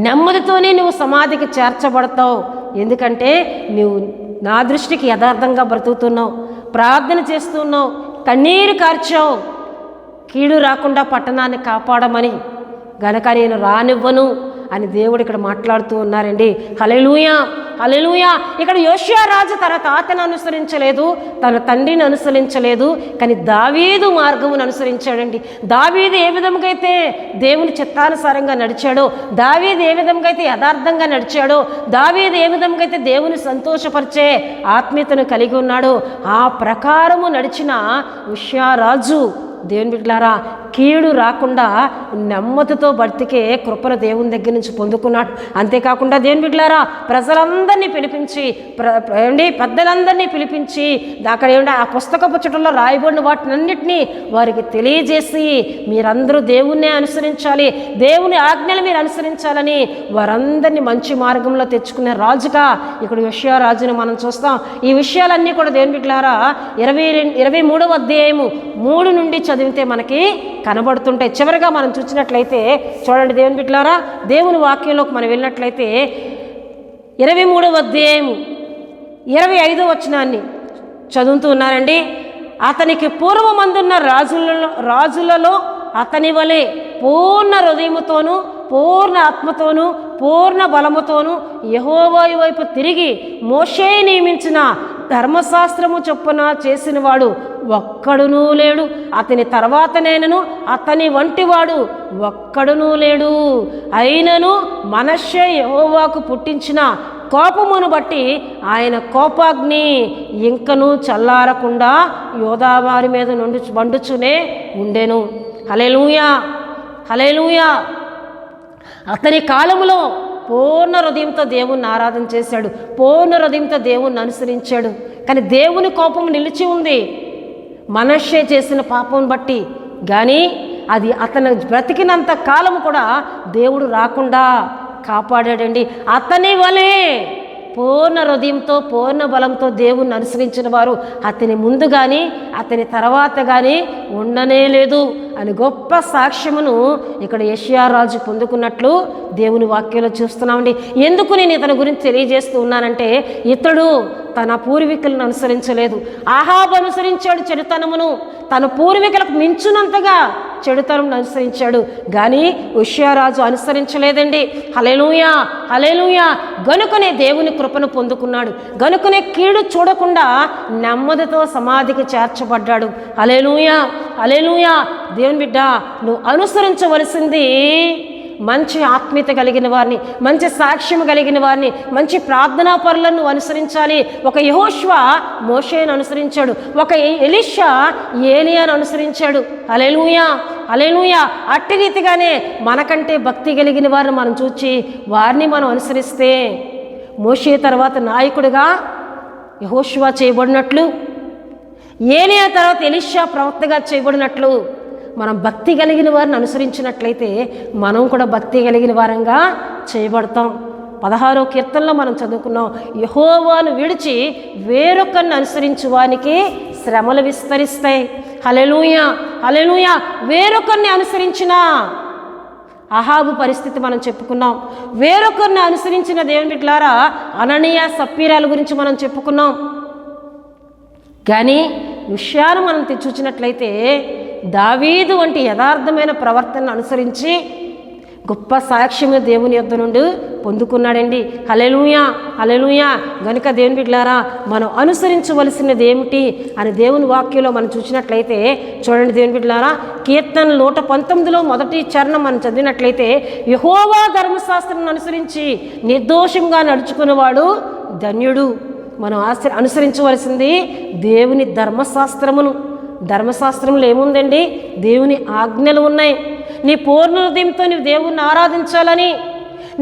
నెమ్మదితోనే నువ్వు సమాధికి చేర్చబడతావు. ఎందుకంటే నువ్వు నా దృష్టికి యథార్థంగా బ్రతుకుతున్నావు, ప్రార్థన చేస్తున్నావు, కన్నీరు కార్చావు, కీడు రాకుండా పట్టణాన్ని కాపాడమని. గనక నేను రానివ్వను అని దేవుడు ఇక్కడ మాట్లాడుతూ ఉన్నారండి. హల్లెలూయా, హల్లెలూయా. ఇక్కడ యోషియా రాజు తన తాతను అనుసరించలేదు, తన తండ్రిని అనుసరించలేదు, కానీ దావీదు మార్గమును అనుసరించాడండి. దావీదు ఏ విధంగా అయితే దేవుని చిత్తానుసారంగా నడిచాడో, దావీదు ఏ విధంగా అయితే యథార్థంగా నడిచాడో, దావీదు ఏ విధంగా అయితే దేవుని సంతోషపరిచే ఆత్మీయతను కలిగి ఉన్నాడో, ఆ ప్రకారము నడిచిన యోషియా రాజు దేవుని బిడ్డలారా కీడు రాకుండా నెమ్మదితో బ్రతికే కృపను దేవుని దగ్గర నుంచి పొందుకున్నాడు. అంతేకాకుండా దేవుని బిడ్డలారా ప్రజలందరినీ పిలిపించి పెద్దలందరినీ పిలిపించి అక్కడ ఏమిటి ఆ పుస్తకపు చుట్టలో రాయబడిన వాటినన్నిటినీ వారికి తెలియజేసి మీరందరూ దేవుణ్ణే అనుసరించాలి, దేవుని ఆజ్ఞలు మీరు అనుసరించాలని వారందరినీ మంచి మార్గంలో తెచ్చుకునే రాజుగా ఇక్కడ యోషియా రాజుని మనం చూస్తాం. ఈ విషయాలన్నీ కూడా దేవుని బిడ్డలారా 23వ అధ్యాయము 3 నుండి చదివితే మనకి కనబడుతుంటాయి. చివరిగా మనం చూసినట్లయితే చూడండి దేవుని బిడ్డలారా, దేవుని వాక్యంలోకి మనం వెళ్ళినట్లయితే 23వ అధ్యాయము 25వ వచనాన్ని చదువుతూ ఉన్నారండి. అతనికి పూర్వమందున్న రాజులలో అతని వలె పూర్ణ హృదయముతోనూ పూర్ణ ఆత్మతోనూ పూర్ణ బలముతోనూ యెహోవా వైపు తిరిగి మోషే నియమించిన ధర్మశాస్త్రము చొప్పున చేసినవాడు ఒక్కడునూ లేడు. అతని తర్వాత నేనను అతని వంటివాడు ఒక్కడునూ లేడు. అయినను మనష్షే యెహోవాకు పుట్టించిన కోపమును బట్టి ఆయన కోపాగ్ని ఇంకను చల్లారకుండా యోదావారి మీద మండుచునే ఉండెను. హల్లెలూయా, హల్లెలూయా. అతని కాలములో పూర్ణ హృదయంతో దేవుణ్ణి ఆరాధన చేశాడు, పూర్ణ హృదయంతో దేవుణ్ణి అనుసరించాడు. కానీ దేవుని కోపం నిలిచి ఉంది మనష్షే చేసిన పాపం బట్టి. కానీ అది అతను బ్రతికినంత కాలము కూడా దేవుడు రాకుండా కాపాడాడండి. అతని వలే పూర్ణ హృదయంతో పూర్ణ బలంతో దేవుణ్ణి అనుసరించిన వారు అతని ముందు కానీ అతని తర్వాత కానీ ఉండనే లేదు అని గొప్ప సాక్ష్యమును ఇక్కడ యోషియా రాజు పొందుకున్నట్లు దేవుని వాక్యంలో చూస్తున్నామండి. ఎందుకు నేను ఇతని గురించి తెలియజేస్తూ ఉన్నానంటే, ఇతడు తన పూర్వీకులను అనుసరించలేదు. అహాబు అనుసరించాడు చెడుతనమును, తన పూర్వీకులకు మించునంతగా చెడుతనం అనుసరించాడు. కానీ యోషియా రాజు అనుసరించలేదండి. హల్లెలూయా, హల్లెలూయా. గనుకనే దేవుని కృపను పొందుకున్నాడు, గనుకనే కీడు చూడకుండా నెమ్మదితో సమాధికి చేర్చబడ్డాడు. హల్లెలూయా, హల్లెలూయా. దేవుని బిడ్డ, నువ్వు అనుసరించవలసింది మంచి ఆత్మీయత కలిగిన వారిని, మంచి సాక్ష్యం కలిగిన వారిని, మంచి ప్రార్థనా పరులను నువ్వు అనుసరించాలి. ఒక యెహోషువ మోషేను అనుసరించాడు, ఒక ఎలీషా ఏలియాను అనుసరించాడు. హల్లెలూయా, హల్లెలూయా. అట్టి రీతిగానే మనకంటే భక్తి కలిగిన వారిని మనం చూచి వారిని మనం అనుసరిస్తే మోషే తర్వాత నాయకుడిగా యెహోషువ చేయబడినట్లు, ఏలియా తర్వాత ఎలీషా ప్రవక్తగా చేయబడినట్లు మనం భక్తి కలిగిన వారిని అనుసరించినట్లయితే మనం కూడా భక్తి కలిగిన వారంగా చేయబడతాం. 16వ కీర్తనలో మనం చదువుకున్నాం, యెహోవాను విడిచి వేరొకరిని అనుసరించు వానికి శ్రమలు విస్తరిస్తాయి. హల్లెలూయా, హల్లెలూయా. వేరొకరిని అనుసరించిన అహాబు పరిస్థితి మనం చెప్పుకున్నాం. వేరొకరిని అనుసరించిన దేవుని బిడ్డలారా అననీయ సప్పీరాల గురించి మనం చెప్పుకున్నాం. కానీ విషయాన్ని మనం చూసినట్లయితే దావీదు వంటి యథార్థమైన ప్రవర్తనను అనుసరించి గొప్ప సాక్ష్యము దేవుని యొద్ద నుండి పొందుకున్నాడండి. హల్లెలూయా, హల్లెలూయా. గనుక దేవుని బిడ్డలారా మనం అనుసరించవలసినది ఏమిటి అని దేవుని వాక్యంలో మనం చూసినట్లయితే చూడండి దేవుని బిడ్డలారా, కీర్తన 119లో మొదటి చరణం మనం చదివినట్లయితే యెహోవా ధర్మశాస్త్రం అనుసరించి నిర్దోషంగా నడుచుకునేవాడు ధన్యుడు. మనం అనుసరించవలసింది దేవుని ధర్మశాస్త్రమును. ధర్మశాస్త్రంలో ఏముందండి? దేవుని ఆజ్ఞలు ఉన్నాయి. నీ పూర్ణ హృదయంతో నువ్వు దేవుణ్ణి ఆరాధించాలని,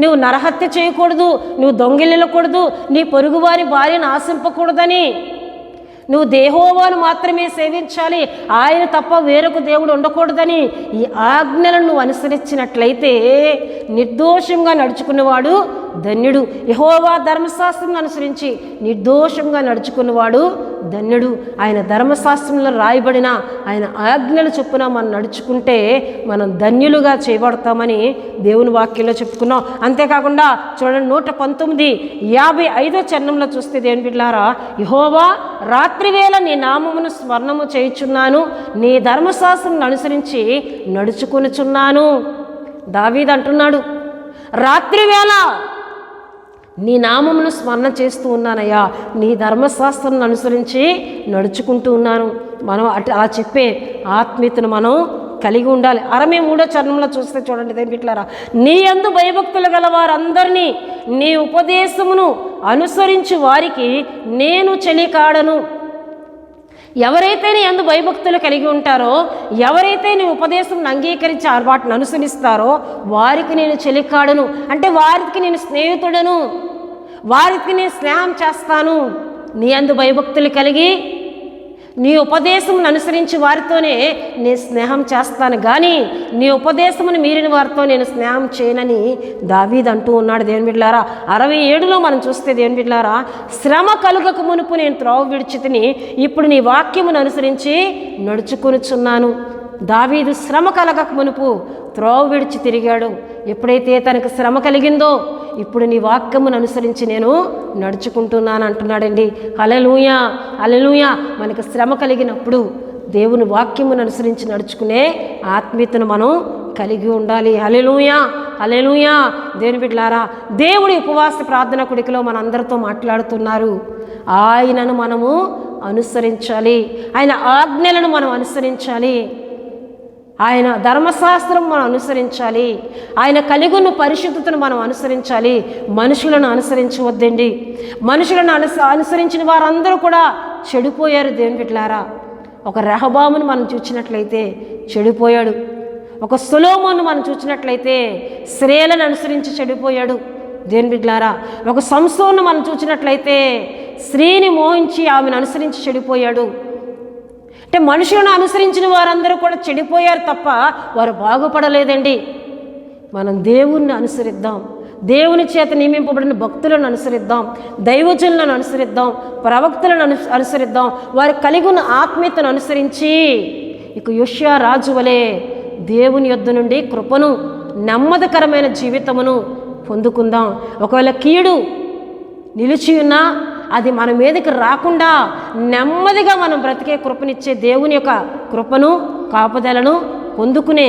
నువ్వు నరహత్య చేయకూడదు, నువ్వు దొంగిలించకూడదు, నీ పొరుగువారి భార్యను ఆశింపకూడదని, నువ్వు యెహోవాను మాత్రమే సేవించాలి, ఆయన తప్ప వేరొక దేవుడు ఉండకూడదని ఈ ఆజ్ఞలను నువ్వు అనుసరించినట్లయితే నిర్దోషంగా నడుచుకునేవాడు ధన్యుడు. యెహోవా ధర్మశాస్త్రం అనుసరించి నిర్దోషంగా నడుచుకున్నవాడు ధన్యుడు. ఆయన ధర్మశాస్త్రంలో రాయబడిన ఆయన ఆజ్ఞలు చొప్పున మనం నడుచుకుంటే మనం ధన్యులుగా చేయబడతామని దేవుని వాక్యంలో చెప్పుకున్నాం. అంతేకాకుండా చూడండి 119:55 చరణంలో చూస్తే దేవుని బిడ్డలారా, యెహోవా రాత్రి వేళ నీ నామమును స్మరణము చేయుచున్నాను, నీ ధర్మశాస్త్రం అనుసరించి నడుచుకొనుచున్నాను. దావీదు అంటున్నాడు, రాత్రి వేళ నీ నామమును స్మరణ చేస్తూ ఉన్నానయ్యా, నీ ధర్మశాస్త్రాన్ని అనుసరించి నడుచుకుంటూ ఉన్నాను. మనం అలా చెప్పే ఆత్మీయతను మనం కలిగి ఉండాలి. 63వ చరణంలో చూస్తే చూడండి దేని బిడ్డలారా, నీ యందు భయభక్తులు గల వారందరినీ నీ ఉపదేశమును అనుసరించి వారికి నేను చెలికాడను. ఎవరైతే నీ యందు భయభక్తులు కలిగి ఉంటారో, ఎవరైతే నీ ఉపదేశం అంగీకరించి వాటిని అనుసరిస్తారో వారికి నేను చెలికాడను, అంటే వారికి నేను స్నేహితుడను, వారికి నేను స్నేహం చేస్తాను. నీ యందు భయభక్తులు కలిగి నీ ఉపదేశమును అనుసరించి వారితోనే నేను స్నేహం చేస్తాను, కానీ నీ ఉపదేశమును మీరిన వారితో నేను స్నేహం చేయనని దావీదు అంటూ ఉన్నాడు. దేవుని బిడ్డలారా 67లో మనం చూస్తే దేవుని బిడ్డలారా, శ్రమ కలుగక మునుపు నేను త్రోవ విడిచితిని, ఇప్పుడు నీ వాక్యమును అనుసరించి నడుచుకొనుచున్నాను. దావీదు శ్రమ కలగక మునుపు త్రోవ విడిచి తిరిగాడు. ఎప్పుడైతే తనకు శ్రమ కలిగిందో ఇప్పుడు నీ వాక్యమును అనుసరించి నేను నడుచుకుంటున్నాను అంటున్నాడండి. హల్లెలూయా, హల్లెలూయా. మనకు శ్రమ కలిగినప్పుడు దేవుని వాక్యమును అనుసరించి నడుచుకునే ఆత్మీయతను మనం కలిగి ఉండాలి. హల్లెలూయా, హల్లెలూయా. దేవుని బిడ్డలారా, దేవుడి ఉపవాస ప్రార్థన కుడికలో మనందరితో మాట్లాడుతున్నారు. ఆయనను మనము అనుసరించాలి, ఆయన ఆజ్ఞలను మనం అనుసరించాలి, ఆయన ధర్మశాస్త్రం మనం అనుసరించాలి, ఆయన కలిగున్న పరిశుద్ధతను మనం అనుసరించాలి. మనుషులను అనుసరించవద్దండి. మనుషులను అనుసరించిన వారందరూ కూడా చెడిపోయారు. దేవుని బిడ్డలారా, ఒక రెహబామును మనం చూసినట్లయితే చెడిపోయాడు. ఒక సొలొమోను మనం చూసినట్లయితే స్త్రీలను అనుసరించి చెడిపోయాడు. దేవుని బిడ్డలారా, ఒక సంసోను మనం చూసినట్లయితే స్త్రీని మోహించి ఆమెను అనుసరించి చెడిపోయాడు. అంటే మనుషులను అనుసరించిన వారందరూ కూడా చెడిపోయారు తప్ప వారు బాగుపడలేదండి. మనం దేవుణ్ణి అనుసరిద్దాం, దేవుని చేత నియమింపబడిన భక్తులను అనుసరిద్దాం, దైవజనులను అనుసరిద్దాం, ప్రవక్తలను అనుసరిద్దాం. వారు కలిగి ఉన్న ఆత్మీయతను అనుసరించి ఇక యోషియా రాజు వలె దేవుని యొద్ద నుండి కృపను, నెమ్మదికరమైన జీవితమును పొందుకుందాం. ఒకవేళ కీడు నిలిచి ఉన్నా అది మన మీదకి రాకుండా నెమ్మదిగా మనం బ్రతికే కృపనిచ్చే దేవుని యొక్క కృపను, కాపుదలను పొందుకునే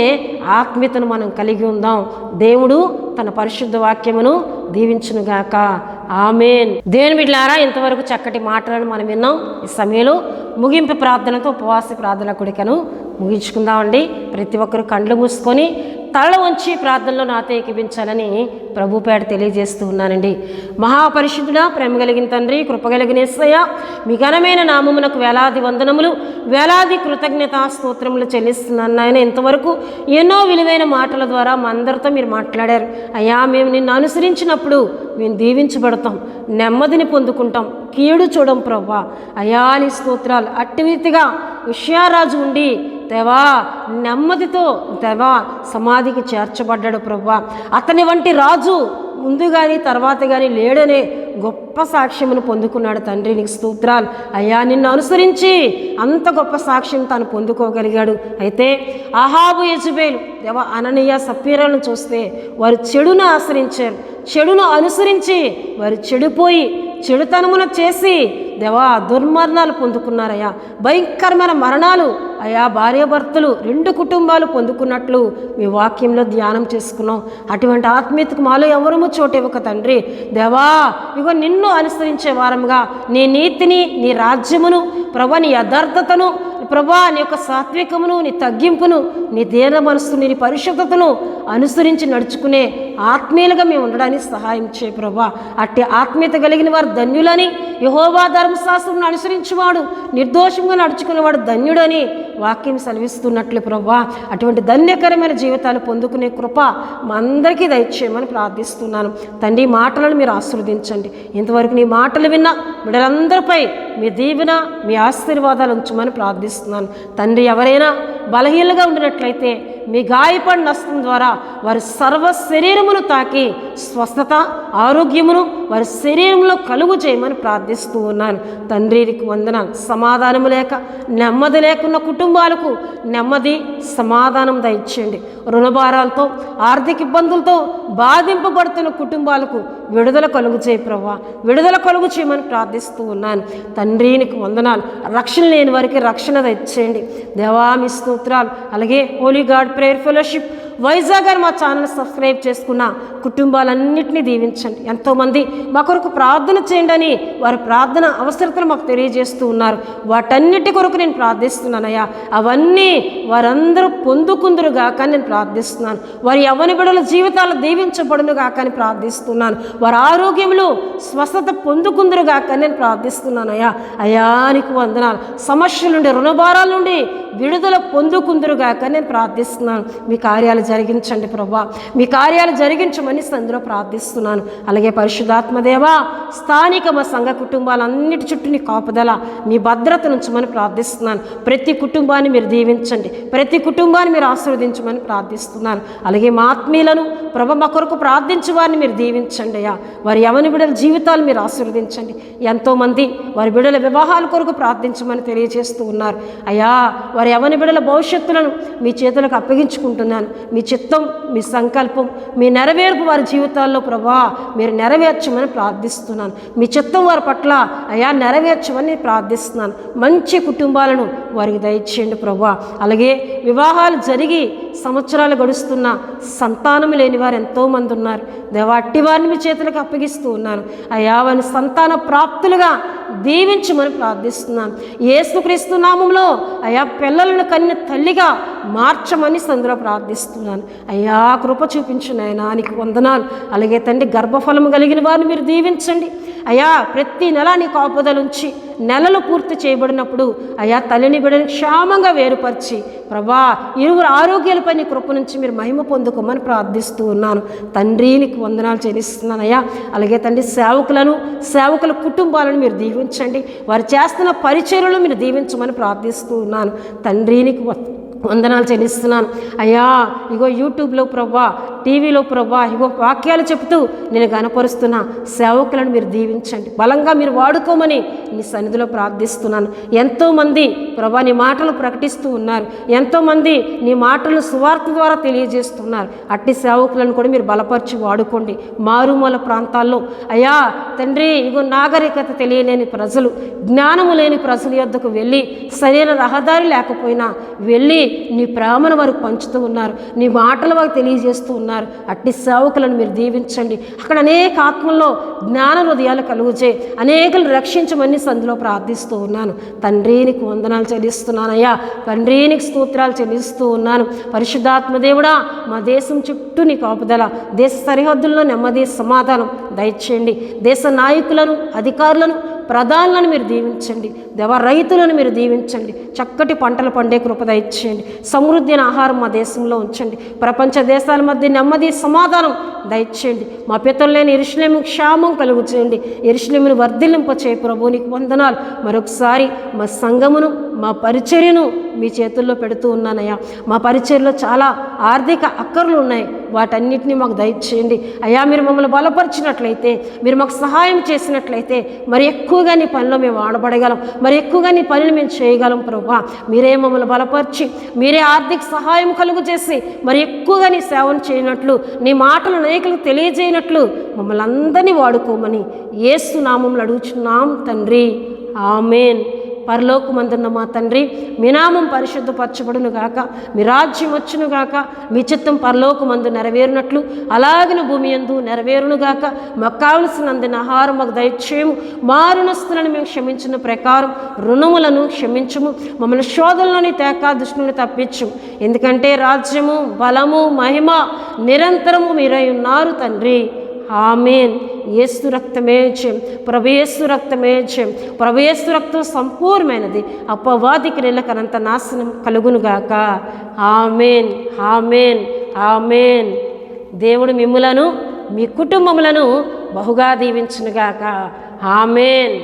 ఆత్మీయతను మనం కలిగి ఉందాం. దేవుడు తన పరిశుద్ధ వాక్యమును దీవించునుగాక. ఆమేన్. దేవుని బిడ్డలారా, ఇంతవరకు చక్కటి మాటలను మనం విన్నాం. ఈ సమయంలో ముగింపు ప్రార్థనతో ఉపవాస ప్రార్థన కుడికను ముగించుకుందామండి. ప్రతి ఒక్కరు కళ్ళు మూసుకొని తల వంచి ప్రార్థనలో నాతో ఏకీభించాలని ప్రభు పేట తెలియజేస్తూ ఉన్నానండి. మహాపరిశుద్ధుడా, ప్రేమ కలిగిన తండ్రి, కృపగలిగిన యేసయ్య, మీ ఘనమైన నామమునకు వేలాది వందనములు, వేలాది కృతజ్ఞతా స్తోత్రములు చెల్లిస్తున్నాను నాయన. ఇంతవరకు ఎన్నో విలువైన మాటల ద్వారా మా అందరితో మీరు మాట్లాడారు అయ్యా. మేము నిన్ను అనుసరించినప్పుడు మేము దీవించబడతాం, నెమ్మదిని పొందుకుంటాం, కీడు చూడం ప్రభా. అయ్యా నీ స్తోత్రాలు. అట్టి రీతిగా ఉషియారాజు ఉండి దేవా నెమ్మదితో దేవా సమాధికి చేర్చబడ్డాడు ప్రభా. అతని వంటి రాజు ముందు కానీ తర్వాత కానీ లేడనే గొప్ప సాక్ష్యమును పొందుకున్నాడు తండ్రి. నీకు స్తోత్రాలు అయ్యా. నిన్ను అనుసరించి అంత గొప్ప సాక్ష్యం తాను పొందుకోగలిగాడు. అయితే అహాబు, యెజబేలు, దేవా అననీయ, సప్పీరాలను చూస్తే వారు చెడును ఆశ్రయించారు. చెడును అనుసరించి వారు చెడిపోయి చెడుతనమును చేసి దేవా దుర్మరణాలు పొందుకున్నారయ్యా. భయంకరమైన మరణాలు అయ్యా భార్యాభర్తలు 2 కుటుంబాలు పొందుకున్నట్లు మీ వాక్యంలో ధ్యానం చేసుకున్నాం. అటువంటి ఆత్మీయతకు మాలో ఎవరము చోటు ఇవ్వక తండ్రి దేవా, ఇగో నిన్ను అనుసరించే వారముగా నీ నీతిని, నీ రాజ్యమును ప్రభా, నీ యథార్థతను ప్రభా, నీ యొక్క సాత్వికమును, నీ తగ్గింపును, నీ దీన మనస్సును, నీ పరిశుద్ధతను అనుసరించి నడుచుకునే ఆత్మీయులుగా మేము ఉండడానికి సహాయం చేయ ప్రభా. అట్టి ఆత్మీయత కలిగిన వారు ధన్యులని, యెహోవా ధర్మశాస్త్రం అనుసరించేవాడు నిర్దోషంగా నడుచుకునేవాడు ధన్యుడని వాక్యం సెలవిస్తున్నట్లు ప్రభా. అటువంటి ధన్యకరమైన జీవితాలు పొందుకునే కృప మా అందరికీ దయచేయమని ప్రార్థిస్తున్నాను తండ్రి. మాటలను మీరు ఆశీర్వదించండి. ఇంతవరకు నీ మాటలు విన్న బిడ్డలందరిపై మీ దీవెన, మీ ఆశీర్వాదాలు ఉంచమని ప్రార్థిస్తున్నాను తండ్రి. ఎవరైనా బలహీనంగా ఉండినట్లయితే మీ గాయపడిన హస్తం ద్వారా వారి సర్వ శరీరమును తాకి స్వస్థత ఆరోగ్యమును వారి శరీరంలో కలుగు చేయమని ప్రార్థిస్తూ ఉన్నాను. తండ్రికి వందనాలు. సమాధానం లేక నెమ్మది లేకున్న కుటుంబాలకు నెమ్మది సమాధానం దయచేయండి. రుణభారాలతో ఆర్థిక ఇబ్బందులతో బాధింపబడుతున్న కుటుంబాలకు విడుదల కలుగు చేయి ప్రభువా, విడుదల కలుగు చేయమని ప్రార్థిస్తూ ఉన్నాను. తండ్రికి వందనాలు. రక్షణ లేని వారికి రక్షణ దయచేయండి దేవా, మీ స్తోత్రాలు. అలాగే Holi God prayer fellowship Vizag గారు మా ఛానల్ సబ్స్క్రైబ్ చేసుకున్న కుటుంబాలన్నింటినీ దీవించండి. ఎంతోమంది మా కొరకు ప్రార్థన చేయండి అని వారి ప్రార్థన అవసరతలు మాకు తెలియజేస్తూ ఉన్నారు. వాటన్నిటి కొరకు నేను ప్రార్థిస్తున్నానయ్యా. అవన్నీ వారందరూ పొందుకుందురుగాక నేను ప్రార్థిస్తున్నాను. వారి యవ్వన బిడ్డల జీవితాలు దీవించబడునుగాక అని ప్రార్థిస్తున్నాను. వారి ఆరోగ్యంలో స్వస్థత పొందుకుందురుగాక నేను ప్రార్థిస్తున్నానయ్యా. అయ్యా నీకు వందనాలు. సమస్యల నుండి రుణభారాల నుండి విడుదల పొందుకుందురుగాక నేను ప్రార్థిస్తున్నాను. మీ కార్యాలు జరిగించండి ప్రభా, మీ కార్యాలు జరిగించమని సందులో ప్రార్థిస్తున్నాను. అలాగే పరిశుద్ధాత్మదేవా, స్థానిక మా సంఘ కుటుంబాలన్నిటి చుట్టూ నీ కాపుదల, మీ భద్రత నుంచమని ప్రార్థిస్తున్నాను. ప్రతి కుటుంబాన్ని మీరు దీవించండి, ప్రతి కుటుంబాన్ని మీరు ఆశీర్వదించమని ప్రార్థిస్తున్నాను. అలాగే మా ఆత్మీయులను ప్రభ మా కొరకు ప్రార్థించే వారిని మీరు దీవించండి అయ్యా. వారి యవన బిడ్డల జీవితాలు మీరు ఆశీర్వదించండి. ఎంతోమంది వారి బిడ్డల వివాహాల కొరకు ప్రార్థించమని తెలియజేస్తూ ఉన్నారు అయ్యా. వారి యవన బిడ్డల భవిష్యత్తులను మీ చేతులకు అప్పగించుకుంటున్నాను. మీ చిత్తం, మీ సంకల్పం, మీ నెరవేర్పు వారి జీవితాల్లో ప్రభా మీరు నెరవేర్చమని ప్రార్థిస్తున్నాను. మీ చిత్తం వారి పట్ల అయ్యా నెరవేర్చమని ప్రార్థిస్తున్నాను. మంచి కుటుంబాలను వారికి దయచేయండి ప్రభా. అలాగే వివాహాలు జరిగి సంవత్సరాలు గడుస్తున్న సంతానం లేని వారు ఎంతోమంది ఉన్నారు దేవా. అట్టి వారిని మీ చేతులకు అప్పగిస్తూ ఉన్నాను అయ్యా. వారిని సంతాన ప్రాప్తులుగా దీవించమని ప్రార్థిస్తున్నాను. యేసుక్రీస్తు నామంలో అయ్యా పిల్లలను కన్న తల్లిగా మార్చమని సందులో ప్రార్థిస్తున్నాను అయ్యా. కృప చూపించు నాయనా, నీకు వందనాలు. అలాగే తండ్రి గర్భఫలము కలిగిన వారిని మీరు దీవించండి అయ్యా. ప్రతి నెల నీ కాపుదలుంచి నెలలు పూర్తి చేయబడినప్పుడు అయ్యా తల్లిని బిడ్డని క్షేమంగా వేరుపరిచి ప్రభా ఇరువురు ఆరోగ్యాలపై నీ కృప నుంచి మీరు మహిమ పొందుకోమని ప్రార్థిస్తూ ఉన్నాను తండ్రి. నీకు వందనాలు చెల్లిస్తున్నాను అయ్యా. అలాగే తండ్రి సేవకుల కుటుంబాలను మీరు దీవించండి. వారు చేస్తున్న పరిచర్యలను మీరు దీవించమని ప్రార్థిస్తూ ఉన్నాను తండ్రి. నీకు వందనాలు చెల్లిస్తున్నాను అయ్యా. ఇగో యూట్యూబ్లో ప్రభా, టీవీలో ప్రభా ఇగో వాక్యాలు చెప్తూ నేను గనపరుస్తున్న సేవకులను మీరు దీవించండి, బలంగా మీరు వాడుకోమని నీ సన్నిధిలో ప్రార్థిస్తున్నాను. ఎంతోమంది ప్రభా నీ మాటలు ప్రకటిస్తూ ఉన్నారు, ఎంతోమంది నీ మాటలను సువార్త ద్వారా తెలియజేస్తున్నారు. అట్టి సేవకులను కూడా మీరు బలపరిచి వాడుకోండి. మారుమూల ప్రాంతాల్లో అయ్యా తండ్రి ఇగో నాగరికత తెలియలేని ప్రజలు, జ్ఞానము లేని ప్రజల యొద్దకు వెళ్ళి సరైన రహదారి లేకపోయినా వెళ్ళి నీ ప్రేమను వారికి పంచుతూ ఉన్నారు, నీ మాటలు వారికి తెలియజేస్తూ ఉన్నారు. అట్టి సేవకులను మీరు దీవించండి. అక్కడ అనేక ఆత్మల్లో జ్ఞాన హృదయాలు కలుగుచే అనేకలు రక్షించమని సందులో ప్రార్థిస్తూ ఉన్నాను తండ్రి. నీకు వందనాలు చెల్లిస్తున్నానయ్యా. తండ్రి నీకు స్తోత్రాలు చెల్లిస్తూ ఉన్నాను. పరిశుద్ధాత్మదేవుడా, మా దేశం చుట్టూ నీ కాపుదల, దేశ సరిహద్దుల్లో నెమ్మది సమాధానం దయచేయండి. దేశ నాయకులను, అధికారులను, ప్రధానులను మీరు దీవించండి దేవా. రైతులను మీరు దీవించండి. చక్కటి పంటలు పండే కృప దయచేయండి. సమృద్ధి అయిన ఆహారం మా దేశంలో ఉంచండి. ప్రపంచ దేశాల మధ్య నెమ్మది సమాధానం దయచేయండి. మా పితరులు లేని యెరూషలేము క్షేమం కలుగు చేయండి. యెరూషలేమును వర్ధిల్లింపచేయ ప్రభు. నీకు వందనాలు. మరొకసారి మా సంఘమును, మా పరిచర్యను మీ చేతుల్లో పెడుతూ ఉన్నానయ్యా. మా పరిచర్యలో చాలా ఆర్థిక అక్కర్లు ఉన్నాయి, వాటన్నిటినీ మాకు దయచేయండి అయ్యా. మీరు మమ్మల్ని బలపరిచినట్లయితే, మీరు మాకు సహాయం చేసినట్లయితే మరి ఎక్కువగా నీ పనిలో మేము వాడబడగలం, మరి ఎక్కువగా నీ పనిని మేము చేయగలం ప్రభా. మీరే మమ్మల్ని బలపరిచి, మీరే ఆర్థిక సహాయం కలుగు చేసి మరి ఎక్కువగా నీ సేవను చేయనట్లు, నీ మాటలు అనేకులకు తెలియజేయనట్లు మమ్మల్ని అందరినీ వాడుకోమని యేసు నామములో అడుగుచున్నాం తండ్రి. ఆమేన్. పరలోకమందున్న మా తండ్రి, మీ నామం పరిశుద్ధపరచబడును గాక, మీ రాజ్యం వచ్చును గాక, మీ చిత్తం పరలోకమందు నెరవేరునట్లు అలాగిన భూమి యందు నెరవేరును గాక. మాకు కావలసినందున ఆహారం మాకు దయచేయము. మా రుణస్తులను మేము క్షమించిన ప్రకారం రుణములను క్షమించము. మమ్మల్ని శోధనలోని తేక దుష్టుని తప్పించము. ఎందుకంటే రాజ్యము, బలము, మహిమ నిరంతరము మీరై ఉన్నారు తండ్రి. ఆమేన్. యేసు రక్తమే జయం, ప్రభు యేసు రక్తమే జయం, ప్రభు యేసు రక్తం సంపూర్ణమైనది. అపవాదికి నెలకనంత నాశనం కలుగునుగాక. ఆమేన్, ఆమేన్, ఆమేన్. దేవుడు మిమ్ములను, మీ కుటుంబములను బహుగా దీవించునుగాక. ఆమేన్.